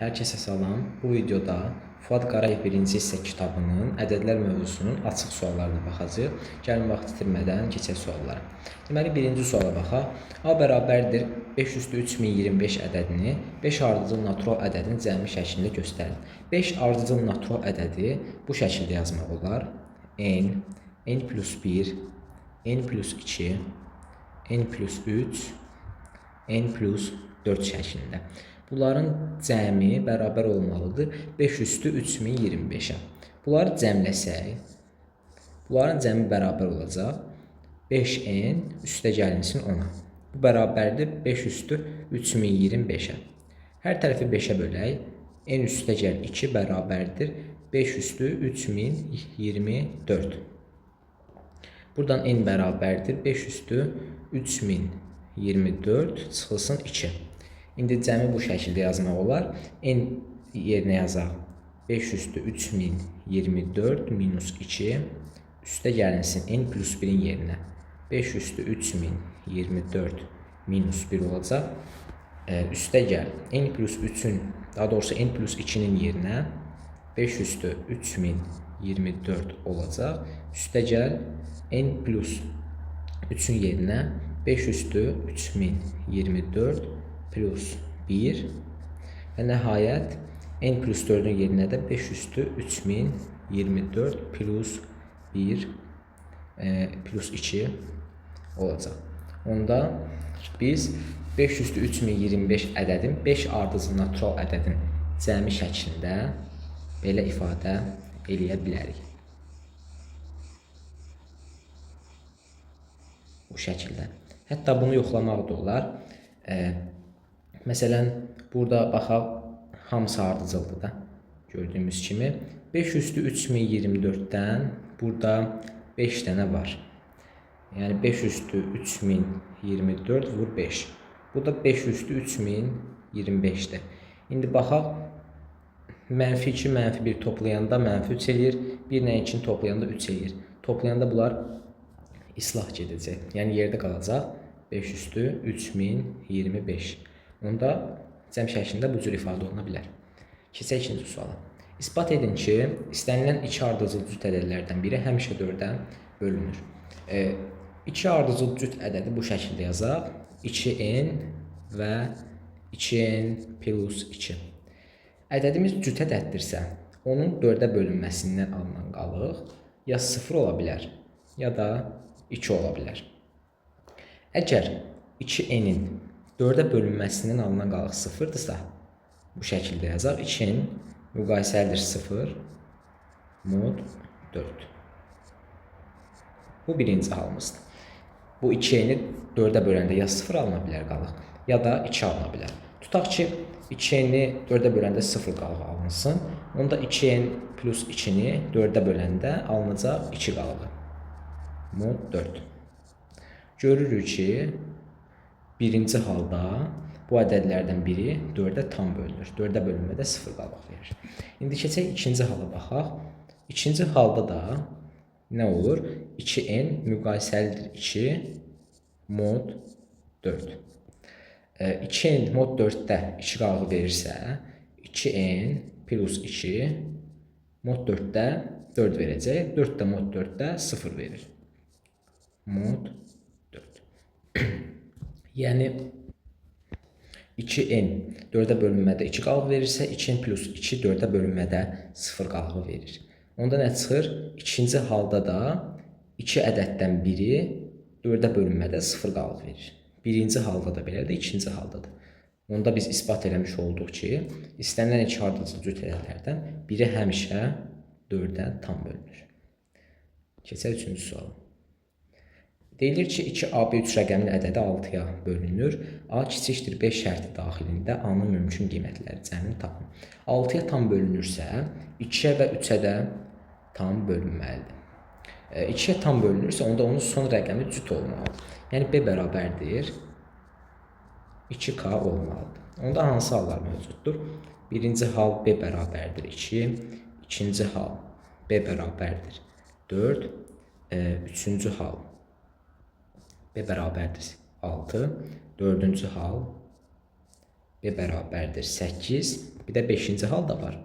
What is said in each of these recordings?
Hər kəsə salam. Bu videoda Fuad Qarayev 1-ci hissə kitabının ədədlər mövzusunun açıq suallarına baxacağıq. Gəlin vaxt itirmədən keçək suallara. Deməli, birinci suala baxaq. A bərabərdir 500-3025 ədədini 5 ardıcıl natural ədədin cəmi şəklində göstərin. 5 ardıcıl natural ədədi bu şəkildə yazmaq olar. n plus 1, n plus 2, n plus 3, n plus 4 şəklində. Bunların cəmi bərabər olmalıdır 500-3025-ə. Bunları cəmləsək, bunların cəmi bərabər olacaq 5n üstə gəlinsin 10-a. Bu bərabərdir 500-3025-ə. Hər tərəfi 5-ə bölək, n üstə gəl 2 bərabərdir 500-3024. Buradan n bərabərdir 500-3024 çıxılsın 2. İndi cəmi bu şəkildə yazmaq olar. N yerinə yazaq 500-3024 minus 2 üstə gəlinsin n plus 1-in yerinə 500-3024 minus 1 olacaq. Üstə gəl n plus 3-ün, daha doğrusu n plus 2-nin yerinə 500-3024 olacaq. Üstə gəl n plus 3-ün yerinə 500-3024 plus 1 və nəhayət n plus 4-ün yerinə də 500-3024 plus 1 plus 2 olacaq. Onda biz 500-3025 ədədin 5 ardıcıl natural ədədin cəmi şəklində belə ifadə eləyə bilərik. Bu şəkildə. Hətta bunu yoxlamaq da olar. Məsələn, burada baxaq, hamısı ardıcıldır da, gördüyümüz kimi. 500-3024-dən burada 5 dənə var. Yəni 500-3024 vur 5. Bu da 500-3025-dir. İndi baxaq, mənfi 2, mənfi 1 toplayanda mənfi 3 eləyir, 1 ilə 2-ni toplayanda 3 eləyir. Toplayanda bunlar islah gedəcək. Yəni yerdə qalacaq 500-3025. Onda cəm şəklində bu cür ifadə oluna bilər. Keçək ikinci suala. İsbat edin ki, istənilən 2 ardıcıl cüt ədədlərdən biri həmişə 4-ə bölünür. 2 ardıcıl cüt ədədi bu şəkildə yazaq. 2n və 2n plus 2. Ədədimiz cüt ədəddirsə, onun 4-ə bölünməsindən alınan qalıq ya 0 ola bilər, ya da 2 ola bilər. Əgər 2n-in 4-ə bölünməsindən alınan qalıq 0-dırsa, bu şəkildə yazaq. 2n müqayisəlidir 0 mod 4. Bu birinci halımızdır. Bu 2n-i 4-ə böləndə ya 0 alına bilər qalıq, ya da 2 alına bilər. Tutaq ki, 2n-i 4-ə böləndə 0 qalıq alınsın. Onda 2n plus 2-ni 4-ə böləndə alınacaq 2 qalığı. Mod 4. Görürük ki, birinci halda bu ədədlərdən biri 4-ə tam bölünür. 4-ə bölünmədə 0 qalıq verir. İndi keçək ikinci hala baxaq. İkinci halda da nə olur? 2n müqayisəlidir 2 mod 4. 2n mod 4-də 2 qalığı verirsə, 2n plus 2 mod 4-də 4 verəcək. 4 də mod 4-də 0 verir. Mod 4. Yəni 2n 4-ə bölünmədə 2 qalıq verirsə, 2n plus 2 4-ə bölünmədə 0 qalığı verir. Onda nə çıxır? İkinci halda da 2 ədəddən biri 4-ə bölünmədə 0 qalıq verir. Birinci halda da belədir, ikinci halda da. Onda biz isbat eləmiş olduq ki, istənilən 2 ardıcıl cüt ədədlərdən biri həmişə 4-ə tam bölünür. Keçək üçüncü suala. Deyilir ki, 2AB3 rəqəmli ədədi 6-ya bölünür. A kiçikdir 5 şərti daxilində A-nın mümkün qiymətləri cəmini tapın. 6-ya tam bölünürsə, 2-yə və 3-ə də tam bölünməlidir. 2-yə tam bölünürsə, onda onun son rəqəmi cüt olmalıdır. Yəni B bərabərdir 2K olmalıdır. Onda hansı hallar mövcuddur? Birinci hal B bərabərdir 2, ikinci hal B bərabərdir 4, üçüncü hal B bərabərdir 6, dördüncü hal B bərabərdir 8. Bir də 5-ci hal da var.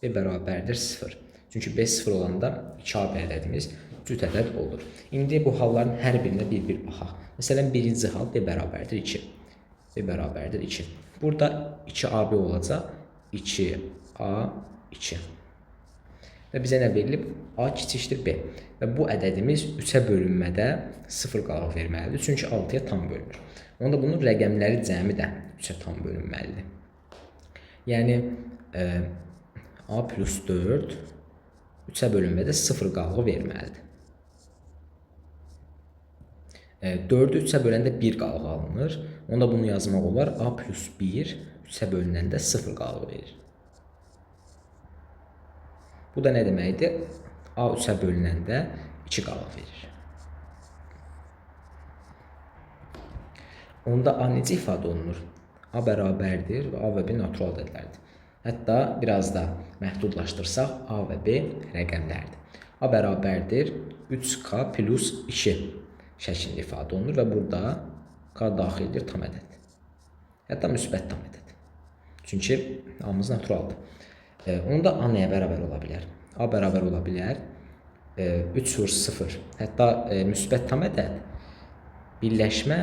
B bərabərdir 0. Çünki B 0 olanda 2AB ədədimiz cüt ədəd olur. İndi bu halların hər birinə bir-bir baxaq. Məsələn, birinci hal B bərabərdir 2. B bərabərdir 2. Burada 2AB olacaq. 2A2. Və bizə nə verilib? A kiçikdir B. Və bu ədədimiz 3-ə bölünmədə 0 qalıq verməlidir. Çünki 6-ya tam bölünür. Onda bunun rəqəmləri cəmi də 3-ə tam bölünməlidir. Yəni, A plus 4 3-ə bölünmədə 0 qalığı verməlidir. 4-ü 3-ə böləndə 1 qalıq alınır. Onda bunu yazmaq olar. A plus 1 3-ə bölünəndə 0 qalığı verir. Bu da nə deməkdir? A 3-ə bölünəndə 2 qalıq verir. Onda A necə ifadə olunur? A bərabərdir və A və B natural ədədlərdir. Hətta biraz da məhdudlaşdırsaq, A və B rəqəmlərdir. A bərabərdir 3K plus 2 şəklində ifadə olunur və burada K daxildir tam ədəd. Hətta müsbət tam ədəd. Çünki A-mız naturaldır. Onda A nəyə bərabər ola bilər? A bərabər ola bilər 3 vur 0. Hətta müsbət tam ədəd birləşmə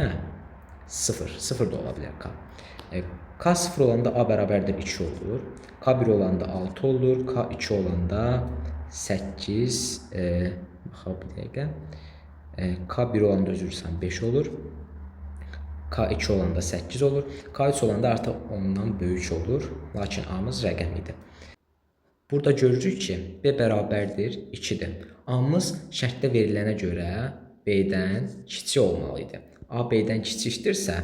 0. 0 da ola bilər K. K 0 olanda A bərabərdir 2 olur. K 1 olanda 6 olur. K 2 olanda 8. Baxaq bir dəqiqə. K 1 olanda üzürsən 5 olur. K 2 olanda 8 olur. K 3 olanda artıq ondan böyük olur. Lakin A-mız rəqəm idi. Burada görürük ki, B bərabərdir 2-dir. A-mız şərtdə verilənə görə B-dən kiçik olmalı idi. A B-dən kiçikdirsə,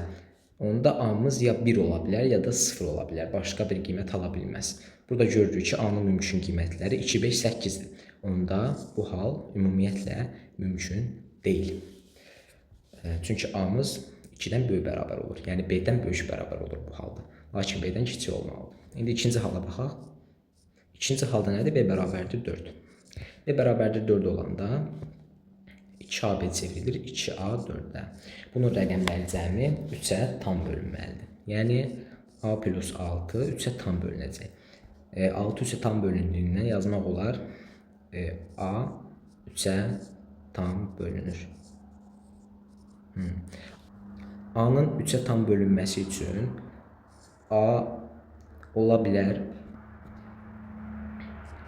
onda A-mız ya 1 ola bilər, ya da 0 ola bilər. Başqa bir qiymət ala bilməz. Burada görürük ki, A-nın mümkün qiymətləri 2, 5, 8-dir. Onda bu hal ümumiyyətlə mümkün deyil. Çünki A-mız 2-dən böyük bərabər olur. Yəni B-dən böyük bərabər olur bu halda. Lakin B-dən kiçik olmalıdır. İndi ikinci hala baxaq. İkinci halda nədir? B bərabərdir 4. B bərabərdir 4 olanda 2AB çevrilir 2A 4-də. Bunun rəqəmləri cəmi 3-ə tam bölünməlidir. Yəni A plus 6 3-ə tam bölünəcək. 6 3-ə tam bölündüyündən yazmaq olar A 3-ə tam bölünür. A-nın 3-ə tam bölünməsi üçün A ola bilər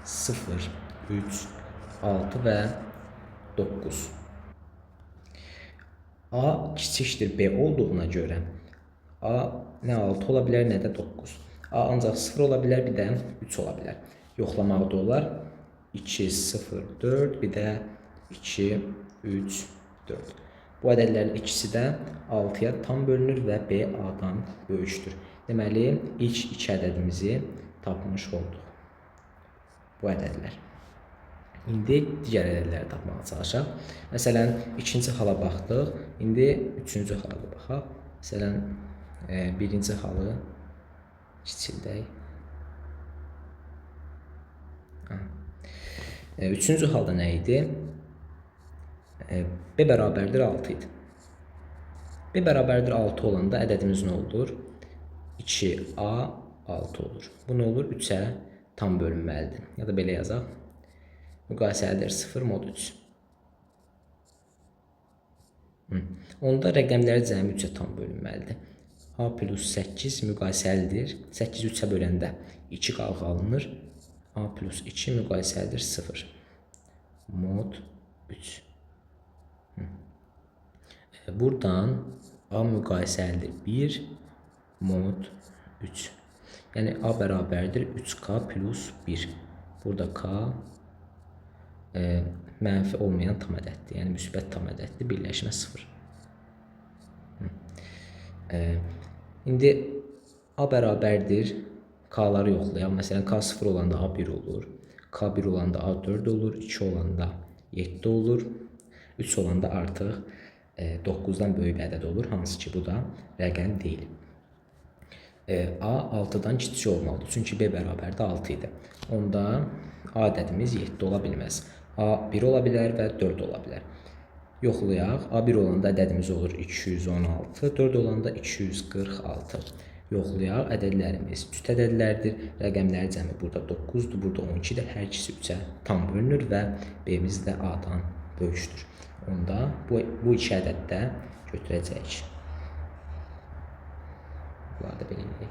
0, 3, 6 və 9. A kiçikdir B olduğuna görə A nə 6 ola bilər, nə də 9. A ancaq 0 ola bilər, bir də 3 ola bilər. Yoxlamaq da olar. 2, 0, 4, bir də 2, 3, 4. Bu ədədlərin ikisi də 6-ya tam bölünür və B A-dan böyükdür. Deməli, ilk 2 ədədimizi tapmış olduq. Bu ədədlər. İndi digər ədədləri tapmağa çalışaq. Məsələn, ikinci hala baxdıq. İndi üçüncü hala baxaq. Məsələn, birinci halı kiçildək. Üçüncü halda nə idi? B bərabərdir 6 idi. B bərabərdir 6 olanda ədədimiz nə olur? 2A 6 olur. Bu nə olur? 3-ə tam bölünməlidir. Ya da belə yazaq. Müqayisəlidir 0 mod 3. Onda rəqəmləri cəmi 3-ə tam bölünməlidir. A plus 8 müqayisəlidir. 8 3-ə böləndə 2 qalıq alınır. A plus 2 müqayisəlidir 0. Mod 3. Buradan A müqayisəlidir 1. Mod 3. Yəni A bərabərdir 3K plus 1. Burada K mənfi olmayan tam ədəddir. Yəni müsbət tam ədəddir. Birləşmə 0. İndi A bərabərdir. K-ları yoxlayaq. Məsələn, K 0 olanda A 1 olur. K 1 olanda A 4 olur. 2 olanda 7 olur. 3 olanda artıq 9-dan böyük ədəd olur. Hansı ki, bu da rəqəm deyil. A 6-dan kiçik olmalıdır. Çünki B bərabərdə 6 idi. Onda A ədədimiz 7 ola bilməz. A 1 ola bilər və 4 ola bilər. Yoxlayaq. A 1 olanda ədədimiz olur 216, 4 olanda 246. Yoxlayaq. Ədədlərimiz cüt ədədlərdir. Rəqəmlərin cəmi burada 9-dur, burada 12-dir. Hər ikisi 3-ə tam bölünür və B-miz də A-dan böyükdür. Onda bu iki ədəddə götürəcəyik. Bunlar da belə edək.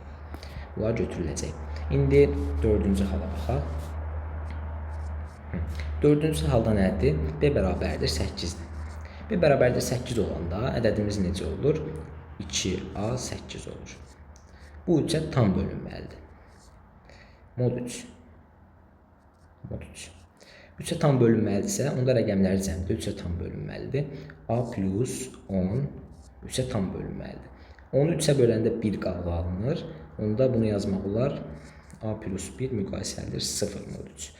Bunlar götürüləcək. İndi 4-cü hala baxaq. 4-cü halda nədir? B bərabərdir 8-dir. B bərabərdir 8 olanda ədədimiz necə olur? 2A 8 olur. Bu 3-ə tam bölünməlidir. Mod 3. Mod 3. 3-ə tam bölünməlidirsə, onda rəqəmləri cəmdə 3-ə tam bölünməlidir. A plus 10 3-ə tam bölünməlidir. 10-u 3-ə böləndə 1 qalğı alınır. Onda bunu yazmaq olar. A plus 1 müqayisəlidir 0 mod 3.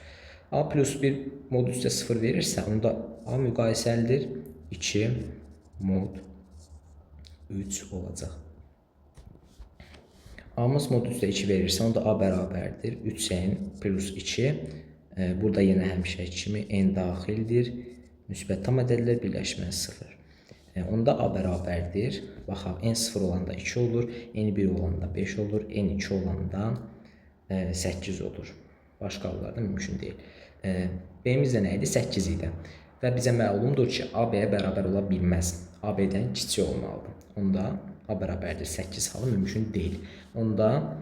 A plus 1 mod 3-ə 0 verirsə, onda A müqayisəlidir 2 mod 3 olacaq. A-mız mod 3-də 2 verirsə, onda A bərabərdir 3n plus 2. Burada yenə həmişə kimi n daxildir. Müsbət tam ədədlər birləşmə 0. Onda A bərabərdir. Baxaq, n 0 olanda 2 olur, n 1 olanda 5 olur, n 2 olanda 8 olur. Başqa hallarda mümkün deyil. B-miz də nə idi? 8 idi. Və bizə məlumdur ki, A B-yə bərabər ola bilməz. A B-dən kiçik olmalıdır. Onda A bərabərdir 8 halı mümkün deyil. Onda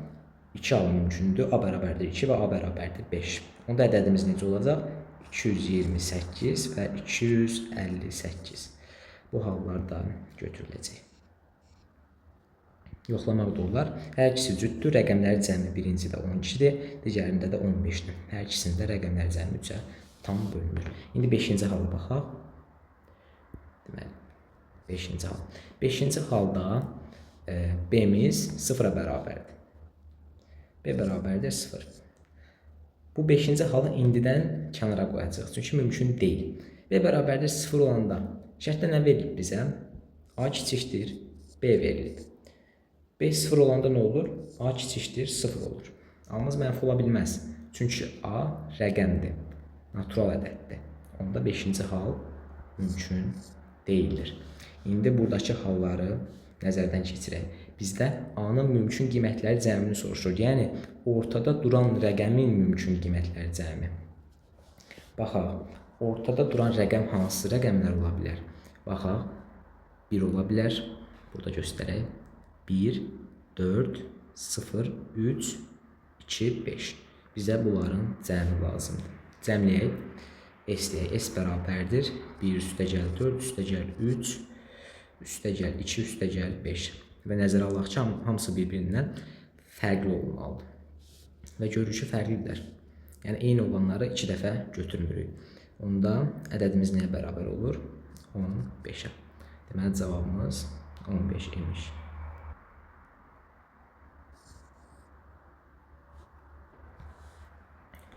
2 halı mümkündür. A bərabərdir 2 və A bərabərdir 5. Onda ədədimiz necə olacaq? 228 və 258. Bu hallarda götürüləcək. Yoxlamaq da olar. Hər ikisi cütdür. Rəqəmləri cəmi birincidə 12-dir, digərində də 15-dir. Hər ikisində rəqəmləri cəmi 3-ə tam bölünür. İndi 5-ci hala baxaq. Deməli, 5-ci hal. 5-ci halda B-miz 0-a bərabərdir. B bərabərdir 0. Bu 5-ci halı indidən kənara qoyacaq. Çünki mümkün deyil. B bərabərdir 0 olanda şərtdə nə verilib bizə? A kiçikdir, B verilib. B 0 olanda nə olur? A kiçikdir, 0 olur. A-mız mənfi ola bilməz. Çünki A rəqəmdir, natural ədəddir. Onda 5-ci hal mümkün deyildir. İndi buradakı halları nəzərdən keçirək. Bizdə A-nın mümkün qiymətləri cəmini soruşur. Yəni, ortada duran rəqəmin mümkün qiymətləri cəmi. Baxaq, ortada duran rəqəm hansı rəqəmlər ola bilər? Baxaq, 1 ola bilər. Burada göstərək. 1, 4, 0, 3, 2, 5. Bizə bunların cəmi lazımdır. Cəmləyək. S deyək. S bərabərdir. 1 üstə gəl 4, üstə gəl 3, üstə gəl 2, üstə gəl 5. Və nəzərə alaq ki, hamısı bir-birindən fərqli olmalıdır. Və görürük ki, fərqlidirlər. Yəni, eyni olanları 2 dəfə götürmürük. Onda ədədimiz nəyə bərabər olur? 15-ə. Deməli, cavabımız 15 imiş.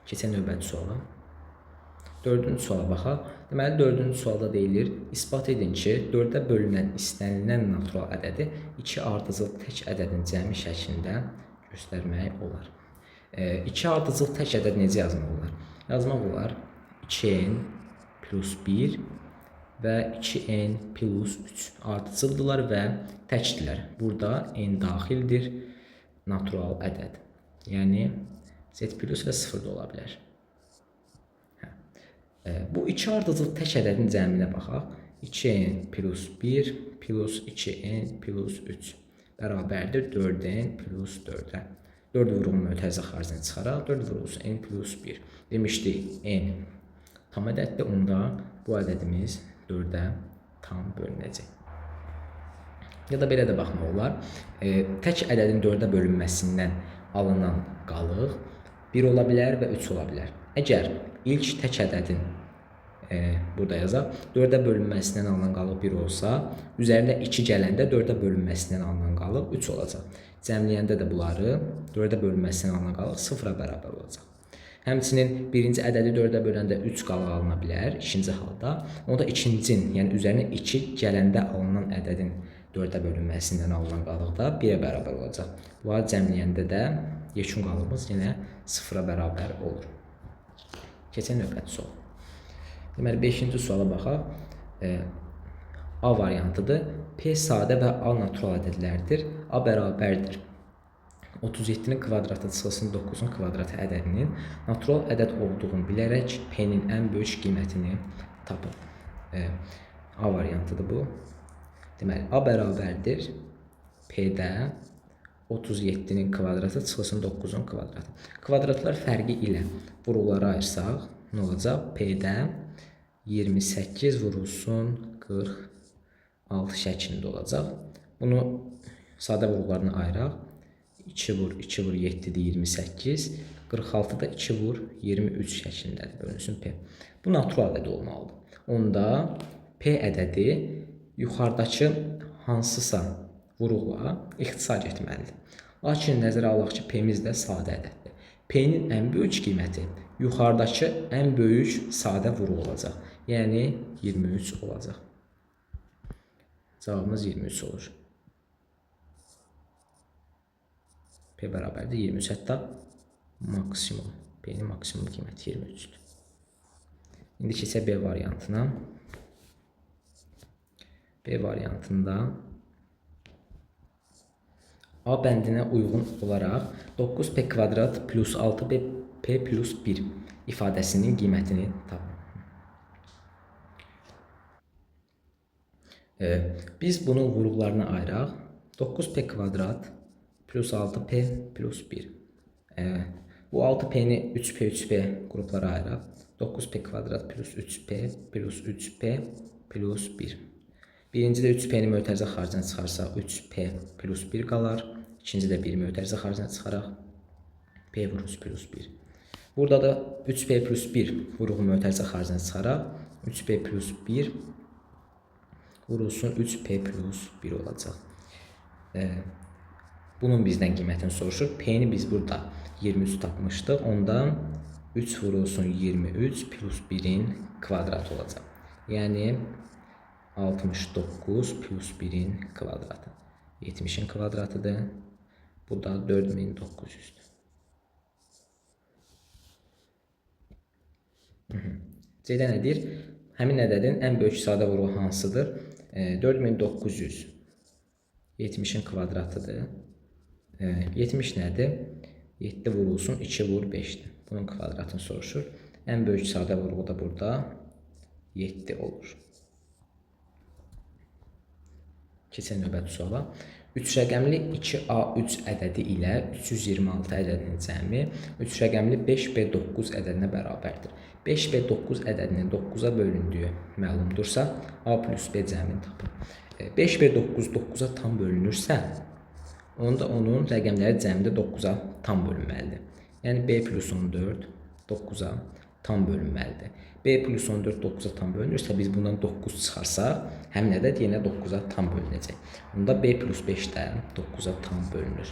Keçən növbəti suala. 4-cü suala baxaq. Deməli, 4-cü sualda deyilir, isbat edin ki, 4-ə bölünən istənilən natural ədədi 2 ardıcıl tək ədədin cəmi şəklində göstərmək olar. 2 ardıcıl tək ədəd necə yazmaq olar? Yazmaq olar 2n plus 1 və 2n plus 3 ardıcıldırlar və təkdirlər. Burada n daxildir, natural ədəd. Yəni, z plus və 0 da ola bilər. Bu 2 ardıcıl tək ədədin cəminə baxaq. 2n plus 1 plus 2n plus 3 bərabərdir 4n plus 4-ə. 4 vurğun mötərizə xaricində çıxaraq 4 vurulsun n plus 1. Demişdik n tam ədəddir, onda bu ədədimiz 4-ə tam bölünəcək. Ya da belə də baxmaq olar. Tək ədədin 4-ə bölünməsindən alınan qalıq 1 ola bilər və 3 ola bilər. Əgər ilk tək ədədin burada yazaq, 4-ə bölünməsindən alınan qalıq 1 olsa, üzərində 2 gələndə 4-ə bölünməsindən alınan qalıq 3 olacaq. Cəmləyəndə də bunları 4-ə bölünməsindən alınan qalıq 0-a bərabər olacaq. Həmçinin birinci ədədi 4-ə böləndə 3 qalıq alına bilər, ikinci halda. Onda ikincinin, yəni üzərinə 2 gələndə alınan ədədin 4-ə bölünməsindən alınan qalıq da 1-ə bərabər olacaq. Bunları cəmləyəndə də yekun qalığımız yenə 0-a bərabər olur. Keçən növbəti sual. Deməli, 5-ci suala baxaq. A variantıdır. P sadə və A natural ədədlərdir. A bərabərdir 37'nin kvadratı çıxılsın 9'un kvadratı ədədinin natural ədəd olduğunu bilərək P-nin ən böyük qiymətini tapın. A variantıdır bu. Deməli, A bərabərdir P-də 37'nin kvadratı çıxılsın 9'un kvadratı. Kvadratlar fərqi ilə vurulları ayırsaq, nə olacaq? P-də 28 vurulsun 46 şəklində olacaq. Bunu sadə vurullarına ayıraq. 2 vur 2 vur 7'dir 28. 46'da 2 vur 23 şəklindədir. Bölünsün P. Bu natural ədəd olmalıdır. Onda P ədədi yuxarıdakı hansısa vurula ixtisar etməlidir. Lakin nəzərə alaq ki, P-miz də sadə ədəddir. P-nin ən böyük qiyməti yuxarıdakı ən böyük sadə vurul olacaq. Yəni 23 olacaq. Cavabımız 23 olur. P bərabərdir 23, hətta maksimum. P-nin maksimum qiyməti 23'dür. İndi keçək B variantına. B variantında A bəndinə uyğun olaraq 9P kvadrat plus 6P plus 1 ifadəsinin qiymətini tapın. Biz bunun vurullarını ayıraq. 9P kvadrat plus 6P plus 1. Bu 6P'ni 3P qruplara ayıraq. 9P kvadrat plus 3P plus 3P plus 1. Birincidə 3P'ni mötərizə xaricine çıxarsaq 3P plus 1 qalar. İkincidə 1 mötərizə xaricine çıxaraq P vurulsun plus 1. Burada da 3P plus 1 vurulu mötərizə xaricine çıxaraq 3P plus 1 vurulsun 3P plus 1 olacaq. Bunun bizdən qiymətini soruşur. P-ni biz burada 23 tapmışdıq. Ondan 3 vurulsun 23 plus 1'in kvadratı olacaq. Yəni 69 plus 1'in kvadratı. 70'in kvadratıdır. Bu da 4900'dür. C-də nədir? Həmin ədədin ən böyük sadə vurulu hansıdır? 4900 70'in kvadratıdır. 70 nədir? 7 vurulsun 2 vur 5'dir. Bunun kvadratını soruşur. Ən böyük sadə vurulu da burada 7 olur. Keçən növbəti suala. 3 rəqəmli 2A3 ədədi ilə 326 ədədinin cəmi 3 rəqəmli 5B9 ədədinə bərabərdir. 5B9 ədədinin 9'a bölündüyü məlumdursa, A plus B cəmini tapın. 5B9 9'a tam bölünürsə, onda onun rəqəmləri cəmdə 9'a tam bölünməlidir. Yəni B plus 14 9'a tam bölünməlidir. B plus 14 9'a tam bölünürsə, biz bundan 9 çıxarsaq, həmin ədəd yenə 9'a tam bölünəcək. Onda B plus 5 də 9'a tam bölünür.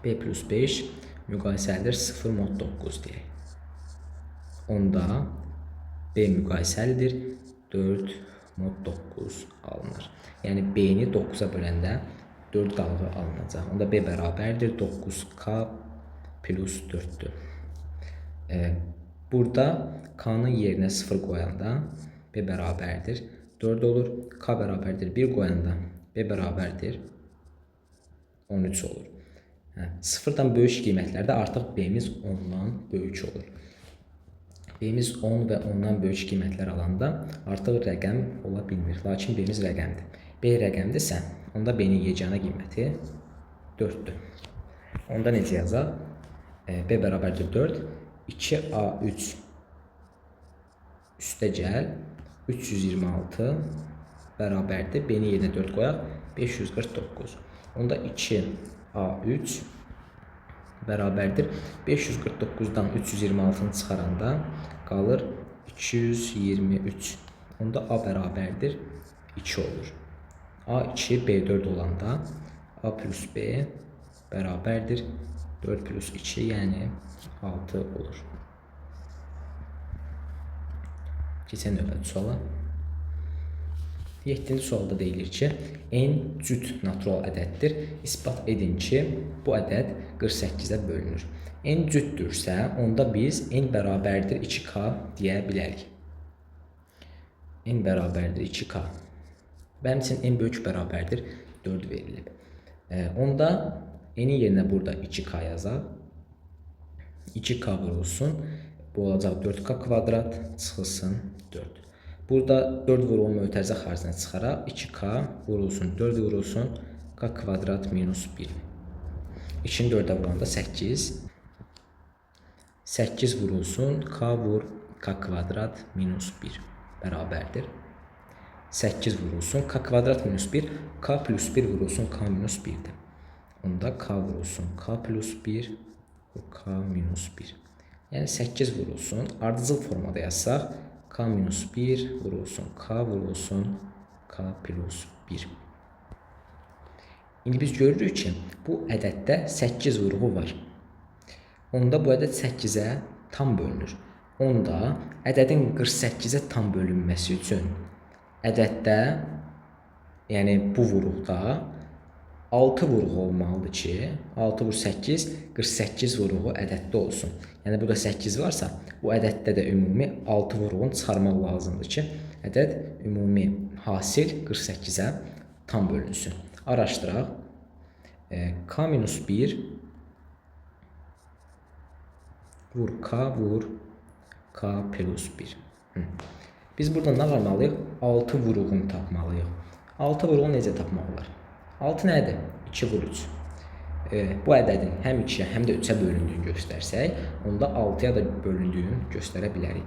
B plus 5 müqayisəlidir 0 mod 9 deyək. Onda B müqayisəlidir 4 mod 9 alınır. Yəni B-ni 9'a böləndə 4 qalığı alınacaq. Onda B bərabərdir 9K plus 4'dür. Burada K'nın yerinə 0 qoyanda B bərabərdir 4 olur. K bərabərdir 1 qoyanda B bərabərdir 13 olur. 0'dan böyük qiymətlərdə artıq B'miz 10'dan böyük olur. B'miz 10 və 10'dan böyük qiymətlər alanda artıq rəqəm ola bilmir. Lakin B'miz rəqəmdir. B rəqəmdirsə, onda B'nin yeganə qiyməti 4'dür. Onda necə yazaq? B bərabərdir 4. 2A3 üstə gəl 326 bərabərdir. B-ni yerinə 4 qoyaq 549. Onda 2A3 bərabərdir 549'dan 326'nı çıxaranda qalır 223. Onda A bərabərdir 2 olur. A2 B4 olanda A plus B bərabərdir 4 plus 2 yəni 6 olur. Keçən növbəti suala. 7-ci sualda deyilir ki, n cüt natural ədəddir. İsbat edin ki, bu ədəd 48'ə bölünür. N cütdürsə, onda biz n bərabərdir 2K deyə bilərik. N bərabərdir 2K. Bənim üçün n böyük bərabərdir 4 verilib. Onda N'in yerinə burada 2k yazaq. 2k vurulsun. Bu olacaq 4k kvadrat çıxılsın 4. Burada 4 vurulma mötərizə xaricinə çıxaraq 2k vurulsun 4 vurulsun k kvadrat minus 1. 2-ni 4-ə vuranda 8. 8 vurulsun k vur k kvadrat minus 1 bərabərdir. 8 vurulsun k kvadrat minus 1 k plus 1 vurulsun k minus 1'dir. Onda k vurulsun k plus 1 k minus 1. Yəni 8 vurulsun. Ardıcıl formada yazsaq k minus 1 vurulsun k vurulsun k plus 1. İndi biz görürük ki, bu ədəddə 8 vurğu var. Onda bu ədəd 8-ə tam bölünür. Onda ədədin 48-ə tam bölünməsi üçün ədəddə, yəni bu vurğuda 6 vurğu olmalıdır ki, 6 vur 8, 48 vurğu ədəddə olsun. Yəni burada 8 varsa, bu ədəddə də ümumi 6 vurğunu çıxarmaq lazımdır ki, ədəd ümumi hasil 48-ə tam bölünsün. Araşdıraq. K minus 1 vur k vur k plus 1. Biz burada nə qalmalıyıq? 6 vurğunu tapmalıyıq. 6 vurğunu necə tapmaq olar? 6 nədir? 2 vur 3. Bu ədədin həm 2-yə, həm də 3-ə bölündüyünü göstərsək, onda 6-ya da bölündüyünü göstərə bilərik.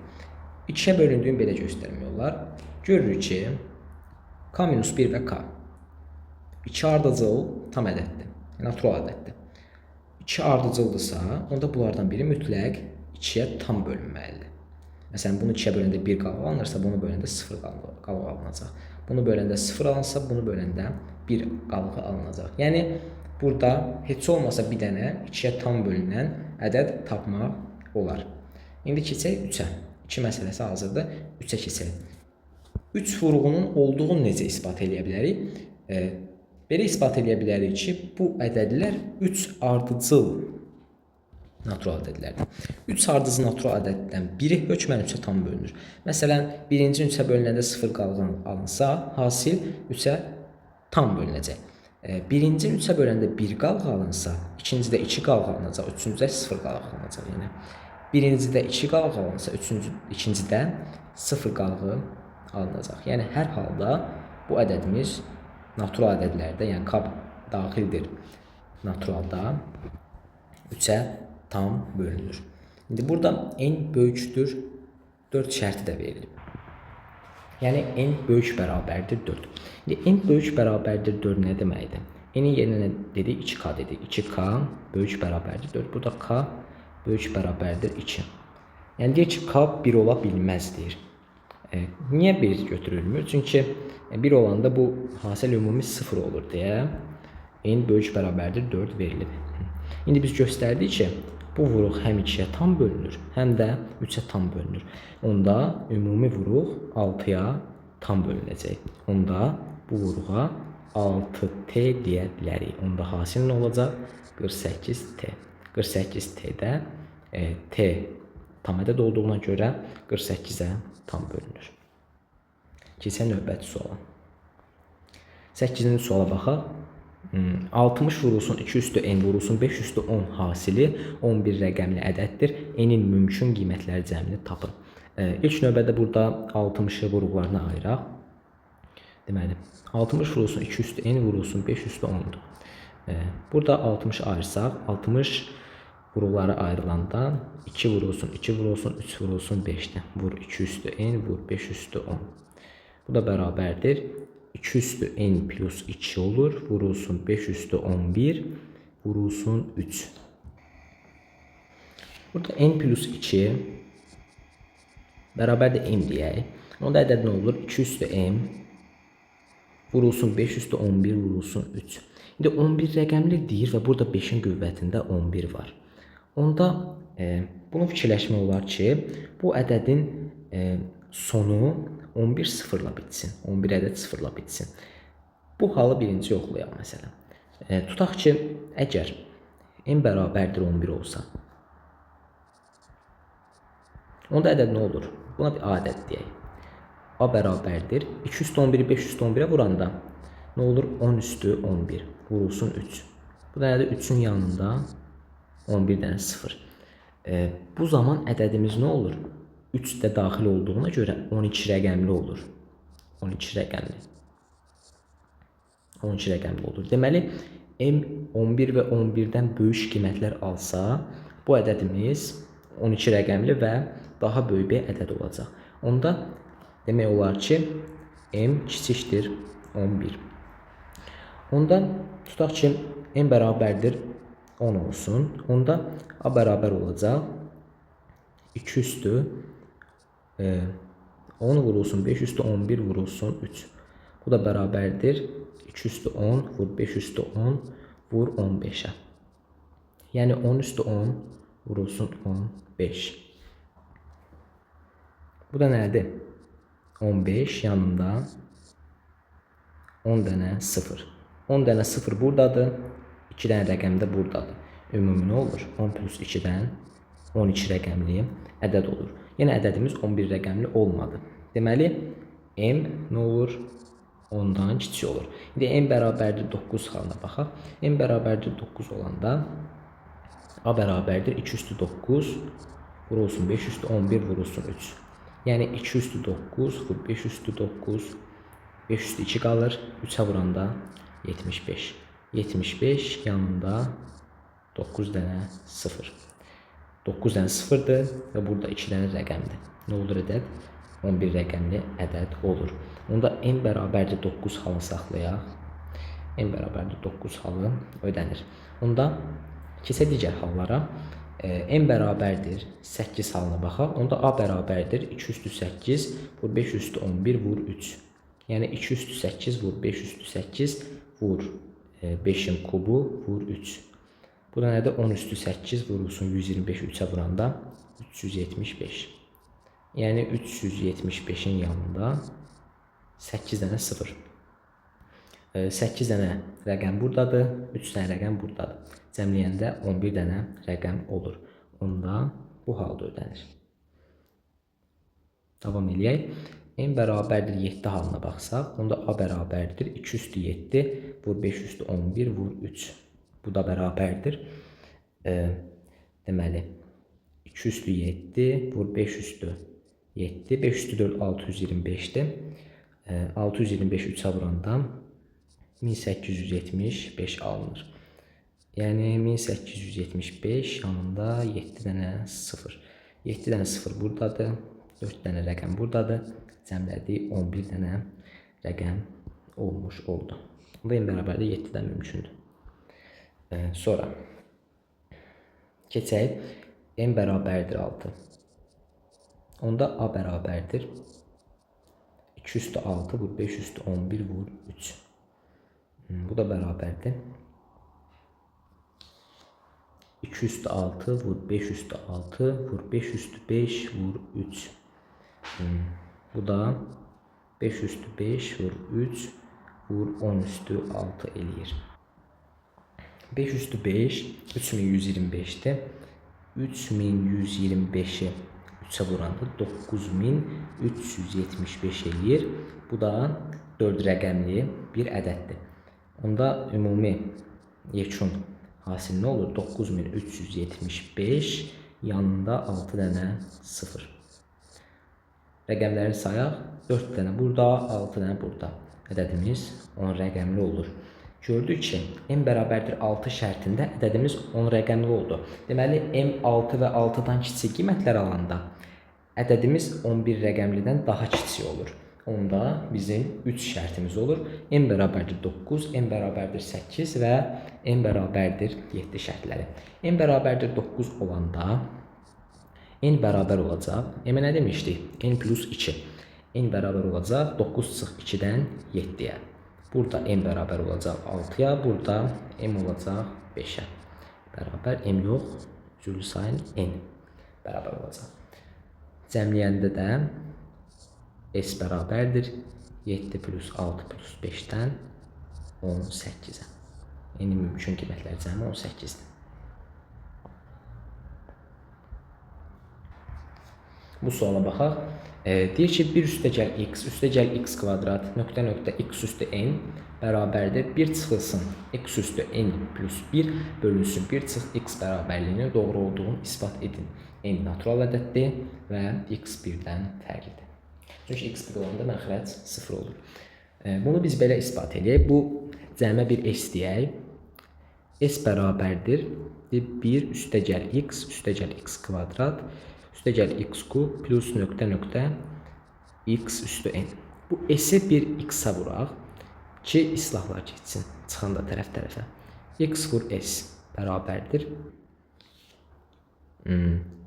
2-yə bölündüyünü belə göstərmək olar. Görürük ki, k minus 1 və k. 2 ardıcıl tam ədəddir, natural ədəddir. 2 ardıcıldırsa, onda bunlardan biri mütləq 2-yə tam bölünməlidir. Məsələn, bunu 2-yə böləndə 1 qalıq alınırsa, bunu böləndə 0 qalıq alınacaq. Bunu böləndə 0 alınsa, bunu böləndə 1 qalığı alınacaq. Yəni, burada heç olmasa bir dənə 2-yə tam bölünən ədəd tapmaq olar. İndi keçək 3-ə. 2 məsələsi hazırdır. 3-ə keçək. 3 vurğunun olduğunu necə isbat edə bilərik? Belə isbat edə bilərik ki, bu ədədlər 3 ardıcıl natural ədədlərdir. 3 ardıcıl natural ədəddən biri hökmən 3-ə tam bölünür. Məsələn, birinci 3-ə bölünəndə 0 qalığı alınsa, hasil 3-ə tam bölünəcək. Birinci 3-ə böləndə 1 qalıq alınsa, ikincidə 2 qalıq alınacaq, üçüncüdə 0 qalıq alınacaq. Yəni, birincidə 2 qalıq alınsa, ikincidə 0 qalığı alınacaq. Yəni, hər halda bu ədədimiz natural ədədlərdə, yəni k daxildir naturalda 3-ə tam bölünür. İndi burada n böyükdür 4 şərti də verilib. Yəni n böyük bərabərdir 4. İndi n böyük bərabərdir 4 nə deməkdir? N-in yerinə dedik 2k dedik. 2k böyük bərabərdir 4. Burada k böyük bərabərdir 2. Yəni deyir ki, k 1 ola bilməz deyir. Niyə 1 götürülmür? Çünki 1 olanda bu hasil ümumi 0 olur deyə n böyük bərabərdir 4 verilib. İndi biz göstərdik ki, bu vuruq həm 2-yə tam bölünür, həm də 3-ə tam bölünür. Onda ümumi vuruq 6-ya tam bölünəcək. Onda bu vuruğa 6t deyə bilərik. Onda hasil nə olacaq? 48t. 48t-də t tam ədəd olduğuna görə 48-ə tam bölünür. Keçək növbəti suala. 8-ci suala baxaq. 60 vurulsun 2 üstü n vurulsun 5 üstü 10 hasili 11 rəqəmli ədəddir. N'in mümkün qiymətləri cəmini tapın. İlk növbədə burada 60-ı vuruqlarına ayıraq. Deməli, 60 vurulsun 2 üstü n vurulsun 5 üstü 10'dur. Burada 60 ayırsaq, 60 vuruqları ayrılanda 2 vurulsun 2 vurulsun 3 vurulsun 5'dir. Vur 2 üstü n vur 5 üstü 10. Bu da bərabərdir. 2 üstü n plus 2 olur. Vurulsun 5 üstü 11. Vurulsun 3. Burada n plus 2 bərabərdir m deyək. Onda ədəd nə olur? 2 üstü m vurulsun 5 üstü 11 vurulsun 3. İndi 11 rəqəmli deyir və burada 5'in qüvvətində 11 var. Onda bunu fikirləşmək olar ki, bu ədədin sonu 11 sıfırla bitsin. 11 ədəd sıfırla bitsin. Bu halı birinci yoxlayaq məsələn. Tutaq ki, əgər n bərabərdir 11 olsa, onda ədəd nə olur? Buna bir a ədəd deyək. A bərabərdir 2 üstü 11'i 5 üstü 11'ə vuranda nə olur? 10 üstü 11 vurulsun 3. Bu da nədir? 3-ün yanında 11 dənə 0. Bu zaman ədədimiz nə olur? 3 də daxil olduğuna görə 12 rəqəmli olur. 12 rəqəmli. 12 rəqəmli olur. Deməli, M 11 və 11-dən böyük qiymətlər alsa, bu ədədimiz 12 rəqəmli və daha böyük bir ədəd olacaq. Onda demək olar ki, M kiçikdir 11. Onda tutaq ki, M bərabərdir 10 olsun. Onda A bərabər olacaq 2 üstü 10 vurulsun 5 üstü 11 vurulsun 3. Bu da bərabərdir 2 üstü 10 vur 5 üstü 10 vur 15'e. Yəni 10 üstü 10 vurulsun 15. Bu da nədir? 15 yanında 10 dənə 0. 10 dənə 0 buradadır. 2 dənə rəqəm də buradadır. Ümumi nə olur? 10 plus 2-dən 12 rəqəmli ədəd olur. Yenə ədədimiz 11 rəqəmli olmadı. Deməli, M nə olur? 10-dan kiçik olur. İndi M bərabərdir 9 halına baxaq. M bərabərdir 9 olanda A bərabərdir 2 üstü 9 vurulsun 5 üstü 11 vurulsun 3. Yəni 2 üstü 9 vur 5 üstü 9 5 üstü 2 qalır. 3'ə vuranda 75. 75 yanında 9 dənə 0. 9 dənə 0'dır və burada 2 dənə rəqəmdir. Nə olur ədəd? 11 rəqəmli ədəd olur. Onda M bərabərdir 9 halı saxlayaq. M bərabərdir 9 halı ödənir. Onda keçək digər hallara. M bərabərdir 8 halına baxaq. Onda A bərabərdir 2 üstü 8 vur 5 üstü 11 vur 3. Yəni 2 üstü 8 vur 5 üstü 8 vur 5'in kubu vur 3. Bu da nədir? 10 üstü 8 vurulsun 125 3'ə vuranda 375. Yəni 375'in yanında 8 dənə 0. 8 dənə rəqəm buradadır, 3 dənə rəqəm buradadır. Cəmləyəndə 11 dənə rəqəm olur. Onda bu halda ödənir. Davam eləyək. M bərabərdir 7 halına baxsaq, onda A bərabərdir 2 üstü 7 vur 5 üstü 11 vur 3. Bu da bərabərdir. Deməli 2 üstü 7 vur 5 üstü 7. 5 üstü 4 625'dir. 625 3'ə vuranda 1875 alınır. Yəni 1875 yanında 7 dənə 0. 7 dənə 0 buradadır. 4 dənə rəqəm buradadır. Cəmlədiyi 11 dənə rəqəm olmuş oldu. Bu M bərabərdir 7-dən mümkündür. Sonra keçək. M bərabərdir 6. Onda A bərabərdir 2 üstü 6 vur 5 üstü 11 vur 3. Bu da bərabərdir 2 üstü 6 vur 5 üstü 6 vur 5 üstü 5 vur 3. Bu da 5 üstü 5 vur 3 vur 10 üstü 6 eləyir. 5 üstü 5 3125'dir. 3125'i 3'ə vuranda 9375 eləyir. Bu da 4 rəqəmli bir ədəddir. Onda ümumi yekun hasil nə olur? 9375 yanında 6 dənə 0. Rəqəmləri sayaq. 4 dənə burada, 6 dənə burada. Ədədimiz 10 rəqəmli olur. Gördük ki, M bərabərdir 6 şərtində ədədimiz 10 rəqəmli oldu. Deməli, M 6 və 6-dan kiçik qiymətlər alanda ədədimiz 11 rəqəmlidən daha kiçik olur. Onda bizim 3 şərtimiz olur. M bərabərdir 9, M bərabərdir 8 və M bərabərdir 7 şərtləri. M bərabərdir 9 olanda N bərabər olacaq. M nə demişdik? N plus 2. N bərabər olacaq 9 çıx 2-dən 7-yə. Burada M bərabər olacaq 6-ya, burada M olacaq 5-ə. Bərabər M yox, üzvlü sayın N bərabər olacaq. Cəmləyəndə də S bərabərdir 7 plus 6 plus 5-dən 18-ə. Yəni mümkün qiymətlər cəmi 18-dir. Bu suala baxaq. Deyir ki 1 üstəgəl x üstəgəl x kvadrat nöqtə x üstü n bərabərdir 1 çıxılsın x üstü n plus 1 bölünsün 1 çıx x bərabərliyinin doğru olduğunu isbat edin. N natural ədəddir və x 1-dən fərqlidir. Çünki x 1 olanda məxrəc 0 olur. Bunu biz belə isbat edək. Bu cəmə bir s deyək. S bərabərdir 1 üstəgəl x kvadrat üstəgəl x kub plus nöqtə x üstü n. Bu s-i bir x-a vuraq ki, islahlar keçsin. Çıxanda tərəf-tərəfə. X vur s bərabərdir.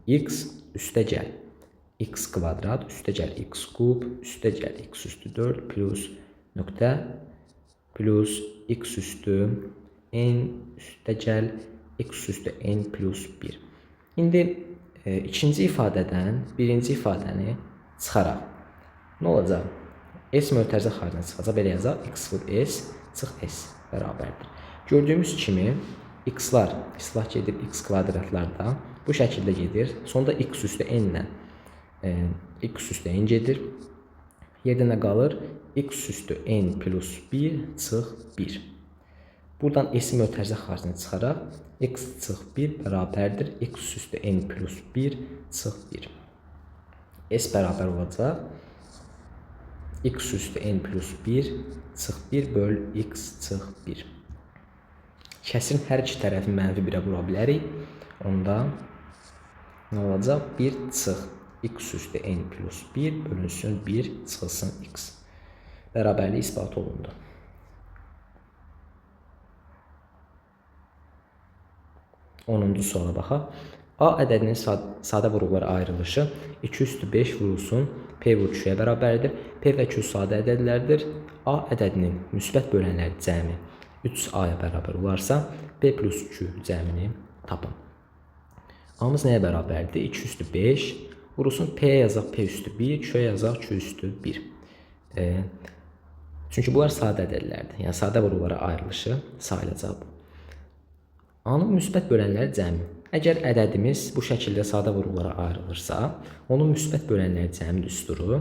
X üstəgəl x kvadrat üstəgəl x kub üstəgəl x üstü 4 plus nöqtə plus x üstü n üstəgəl x üstü n plus 1. İndi ikinci ifadədən birinci ifadəni çıxaraq. Nə olacaq? S mötərizə xaricinə çıxacaq. Belə yazaq. X vur s çıx s bərabərdir. Gördüyümüz kimi x-lar islah gedir x kvadratlarda. Bu şəkildə gedir. Sonda x üstü n ilə x üstü n gedir. Yerdə nə qalır? X üstü n plus 1 çıx 1. Buradan s mötərizə xaricinə çıxaraq x çıx 1 bərabərdir x üstü n plus 1 çıx 1. S bərabər olacaq x üstü n plus 1 çıx 1 böl x çıx 1. Kəsirin hər iki tərəfi mənfi 1-ə vura bilərik. Onda nə olacaq? 1 çıx x üstü n plus 1 bölünsün 1 çıxılsın x. Bərabərlik isbat olundu. 10-cu suala baxaq. A ədədinin sadə vurullara ayrılışı 2 üstü 5 vurulsun P vur Q-yə bərabərdir. P və Q sadə ədədlərdir. A ədədinin müsbət bölənləri cəmi 3A-ya bərabər olarsa P plus Q cəmini tapın. A-mız nəyə bərabərdir? 2 üstü 5 vurulsun P-yə yazaq P üstü 1, Q-yə yazaq Q üstü 1. Çünki bunlar sadə ədədlərdir. Yəni sadə vurullara ayrılışı sayılacaq bu. A-nın müsbət bölənləri cəmi. Əgər ədədimiz bu şəkildə sadə vurullara ayrılırsa, onun müsbət bölənləri cəmi düsturu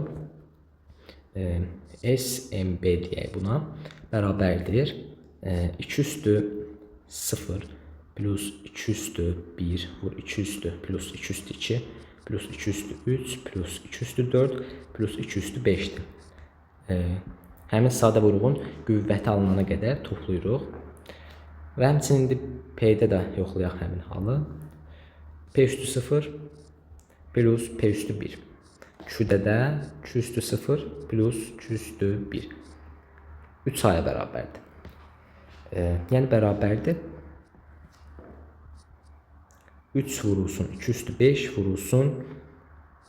SMB deyək buna bərabərdir 2 üstü 0 plus 2 üstü 1 vur 2 üstü plus 2 üstü 2 plus 2 üstü 3 plus 2 üstü 4 plus 2 üstü 5'dir. Həmin sadə vurğun qüvvəti alınana qədər toplayırıq. Və həmçinin indi P-də də yoxlayaq həmin halı. P üstü 0 plus P üstü 1. Q-də də Q üstü 0 plus Q üstü 1. 3A-ya bərabərdir. Yəni bərabərdir. 3 vurulsun 2 üstü 5 vurulsun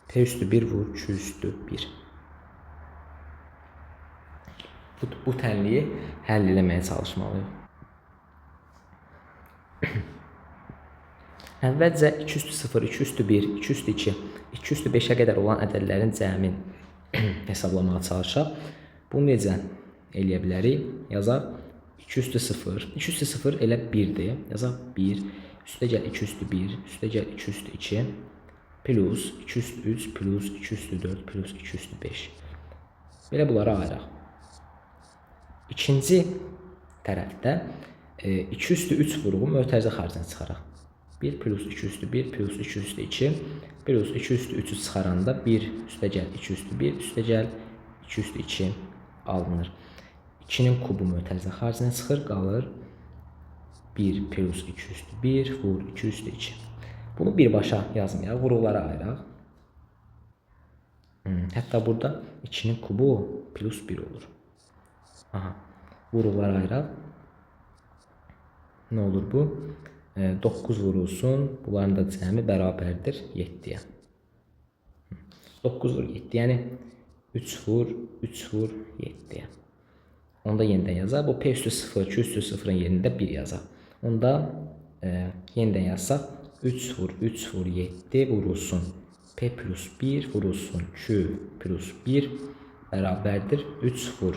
P üstü 1 vur Q üstü 1. Bu tənliyi həll eləməyə çalışmalıyıq. Əvvəlcə 2 üstü 0, 2 üstü 1, 2 üstü 2, 2 üstü 5-ə qədər olan ədədlərin cəmin hesablamağa çalışaq. Bunu necə eləyə bilərik? Yazaq 2 üstü 0, 2 üstü 0 elə 1-dir. Yazaq 1, üstə gəl 2 üstü 1, üstə gəl 2 üstü 2, plus 2 üstü 3, plus 2 üstü 4, plus 2 üstü 5. Belə bunları ayıraq. İkinci tərəfdə 2 üstü 3 vurğu mötərizə xaricinə çıxaraq. 1 plus 2 üstü 1 plus 2 üstü 2 plus 2 üstü 3'ü çıxaranda 1 üstə gəl 2 üstü 1 üstə gəl 2 üstü 2 alınır. 2'nin kubu mötərizə xaricinə çıxır, qalır 1 plus 2 üstü 1 vur 2 üstü 2. Bunu birbaşa yazmayaq, vurğulara ayıraq. Hətta burada 2'nin kubu plus 1 olur. Vurğulara ayıraq. Nə olur bu? 9 vurulsun. Bunların da cəmi bərabərdir 7-yə. 9 vur 7, yəni 3 vur 7-yə. Onda yenidən yazaq. Bu P üstü 0, Q üstü 0'ın yerində 1 yazaq. Onda yenidən yazsaq 3 vur 7 vurulsun. P plus 1 vurulsun. Q plus 1 bərabərdir 3 vur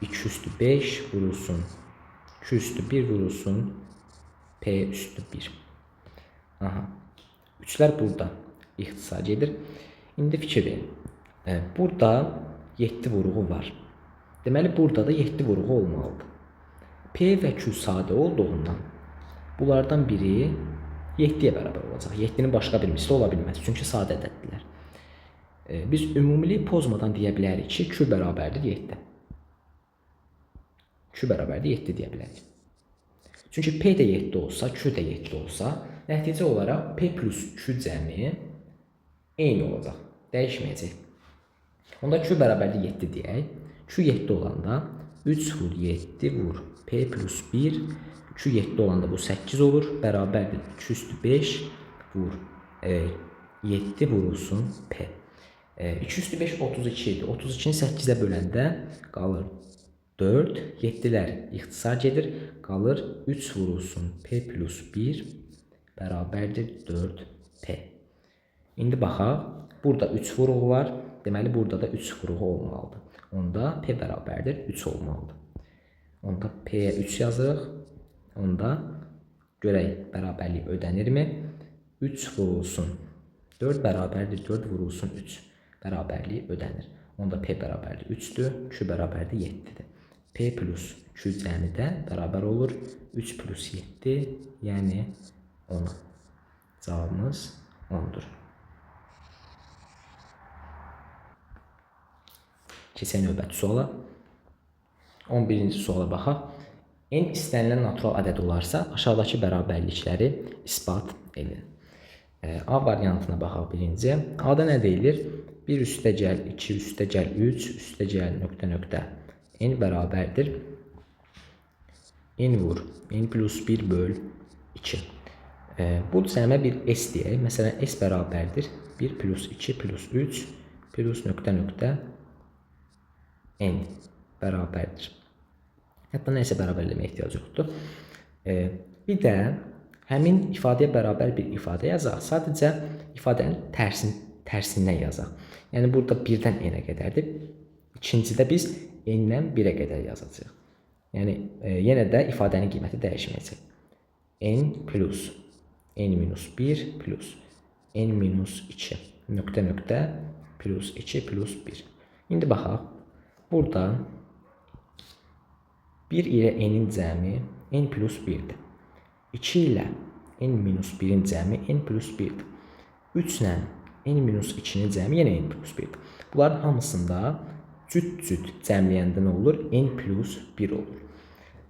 2 üstü 5 vurulsun. Q üstü 1 vurulsun. P üstü 1. Üçlər burada ixtisar edir. İndi fikir verin. Burada 7 vuruğu var. Deməli burada da 7 vuruğu olmalıdır. P və Q sadə olduğundan bunlardan biri 7-yə bərabər olacaq. 7-nin başqa bir misli ola bilməz. Çünki sadə ədəddirlər. Biz ümumilik pozmadan deyə bilərik ki, Q bərabərdir 7. Q bərabərdir 7 deyə bilərik. Çünki P də 7 olsa, Q də 7 olsa, nəticə olaraq P plus Q cəmi eyni olacaq. Dəyişməyəcək. Onda Q bərabərdir 7 deyək. Q 7 olanda 3 vur 7 vur P plus 1. Q 7 olanda bu 8 olur. Bərabərdir 2 üstü 5 vur 7 vurulsun P. 2 üstü 5 32 idi. 32-ni 8-ə böləndə qalır 4. 7'lər ixtisar gedir. Qalır 3 vurulsun P plus 1 bərabərdir 4P. İndi baxaq. Burada 3 vuruğu var. Deməli burada da 3 vuruğu olmalıdır. Onda P bərabərdir 3 olmalıdır. Onda P'yə 3 yazırıq. Onda görək bərabərlik ödənirmi? 3 vurulsun 4 bərabərdir 4 vurulsun 3 bərabərlik ödənir. Onda P bərabərdir 3'dür. Q bərabərdir 7'dir. P plus Q cəmi də bərabər olur 3 plus 7, yəni 10. Cavabımız 10'dur. Keçək növbəti suala. 11-ci suala baxaq. N istənilən natural ədəd olarsa, aşağıdakı bərabərlikləri isbat edin. A variantına baxaq birinci. A-da nə deyilir? 1 üstəgəl 2 üstəgəl 3 üstəgəl nöqtə nöqtə n bərabərdir. N vur n plus 1 böl 2. Bu cəmə bir S deyək. Məsələn, S bərabərdir 1 plus 2 plus 3 plus nöqtə nöqtə n bərabərdir. Hətta nəysə bərabər eləməyə ehtiyac yoxdur. Bir də həmin ifadəyə bərabər bir ifadə yazaq. Sadəcə ifadənin tərsindən yazaq. Yəni burada 1-dən n-ə qədərdir. İkincidə biz n-dən 1-ə qədər yazacağıq. Yəni yenə də ifadənin qiyməti dəyişməyəcək. N plus n minus 1 plus n minus 2 nöqtə nöqtə plus 2 plus 1. İndi baxaq. Burada 1 ilə n-in cəmi n plus 1'dir. 2 ilə n minus 1'in cəmi n plus 1'dir. 3 ilə n minus 2'nin cəmi yenə n plus 1'dir. Bunların hamısında cüt cəmləyəndə nə olur? N plus 1 olur.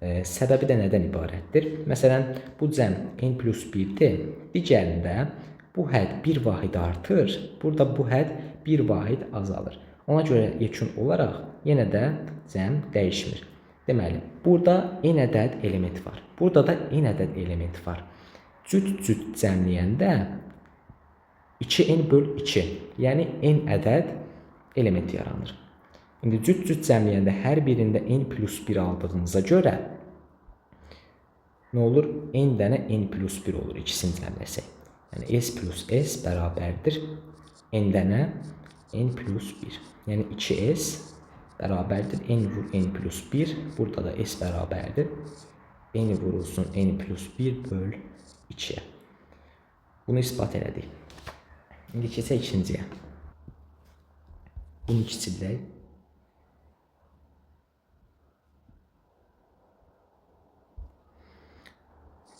Səbəbi də nədən ibarətdir? Məsələn, bu cəm n plus 1'dir. Digərində bu hədd 1 vahid artır. Burada bu hədd 1 vahid azalır. Ona görə yekun olaraq yenə də cəm dəyişmir. Deməli, burada n ədəd element var. Burada da n ədəd element var. Cüt cəmləyəndə 2n böl 2, yəni n ədəd element yaranır. İndi cüt cəmləyəndə hər birində n plus 1 aldığımıza görə nə olur? N dənə n plus 1 olur, ikisini cəmləsək. Yəni s plus s bərabərdir n dənə n plus 1. Yəni 2s bərabərdir n vur n plus 1. Burada da s bərabərdir n vurulsun n plus 1 böl 2'yə. Bunu ispat elədik. İndi keçək ikinciyə. Bunu kiçildək.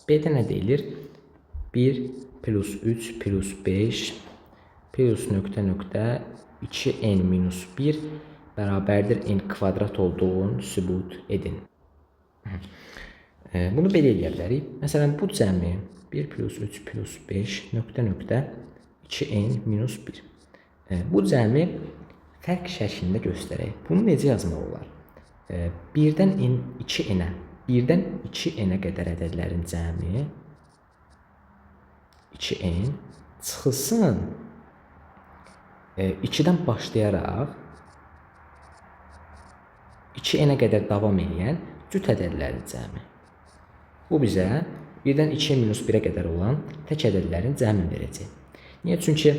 B-də nə deyilir? 1 plus 3 plus 5 plus nöqtə nöqtə 2n minus 1 bərabərdir n kvadrat olduğunu sübut edin. Bunu belə eləyə bilərik. Məsələn, bu cəmi 1 plus 3 plus 5 nöqtə nöqtə 2n minus 1. Bu cəmi fərq şəklində göstərək. Bunu necə yazmaq olar? 1-dən 2n-ə 1-dən 2n-ə qədər ədədlərin cəmi 2n çıxılsın 2-dən başlayaraq 2n-ə qədər davam edən cüt ədədlərin cəmi. Bu bizə 1-dən 2 minus 1-ə qədər olan tək ədədlərin cəmini verəcək. Niyə? Çünki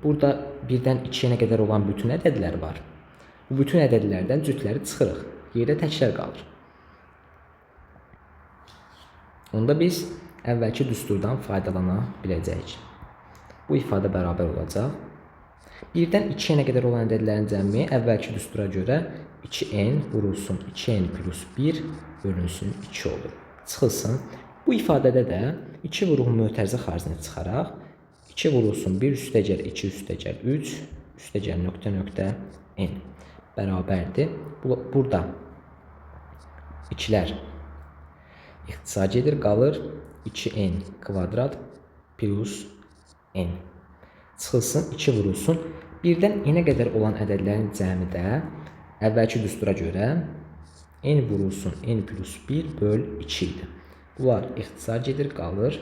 burada 1-dən 2-nə qədər olan bütün ədədlər var. Bu bütün ədədlərdən cütləri çıxırıq. Yerdə təklər qalır. Onda biz əvvəlki düsturdan faydalana biləcəyik. Bu ifadə bərabər olacaq 1-dən 2-yə qədər olan ədədlərin cəmi əvvəlki düstura görə 2n vurulsun 2n plus 1 bölünsün 2 olur. Çıxılsın. Bu ifadədə də 2 vurulğun mötərizə xaricinə çıxaraq 2 vurulsun 1 üstəgəl 2 üstəgəl 3 üstəgəl nöqtə n bərabərdir. Burada 2-lər ixtisar edir, qalır 2n kvadrat plus n. Çıxılsın, 2 vurulsun. 1-dən n-ə qədər olan ədədlərin cəmi də əvvəlki düstura görə n vurulsun n plus 1 böl 2 idi. Bunlar ixtisar edir, qalır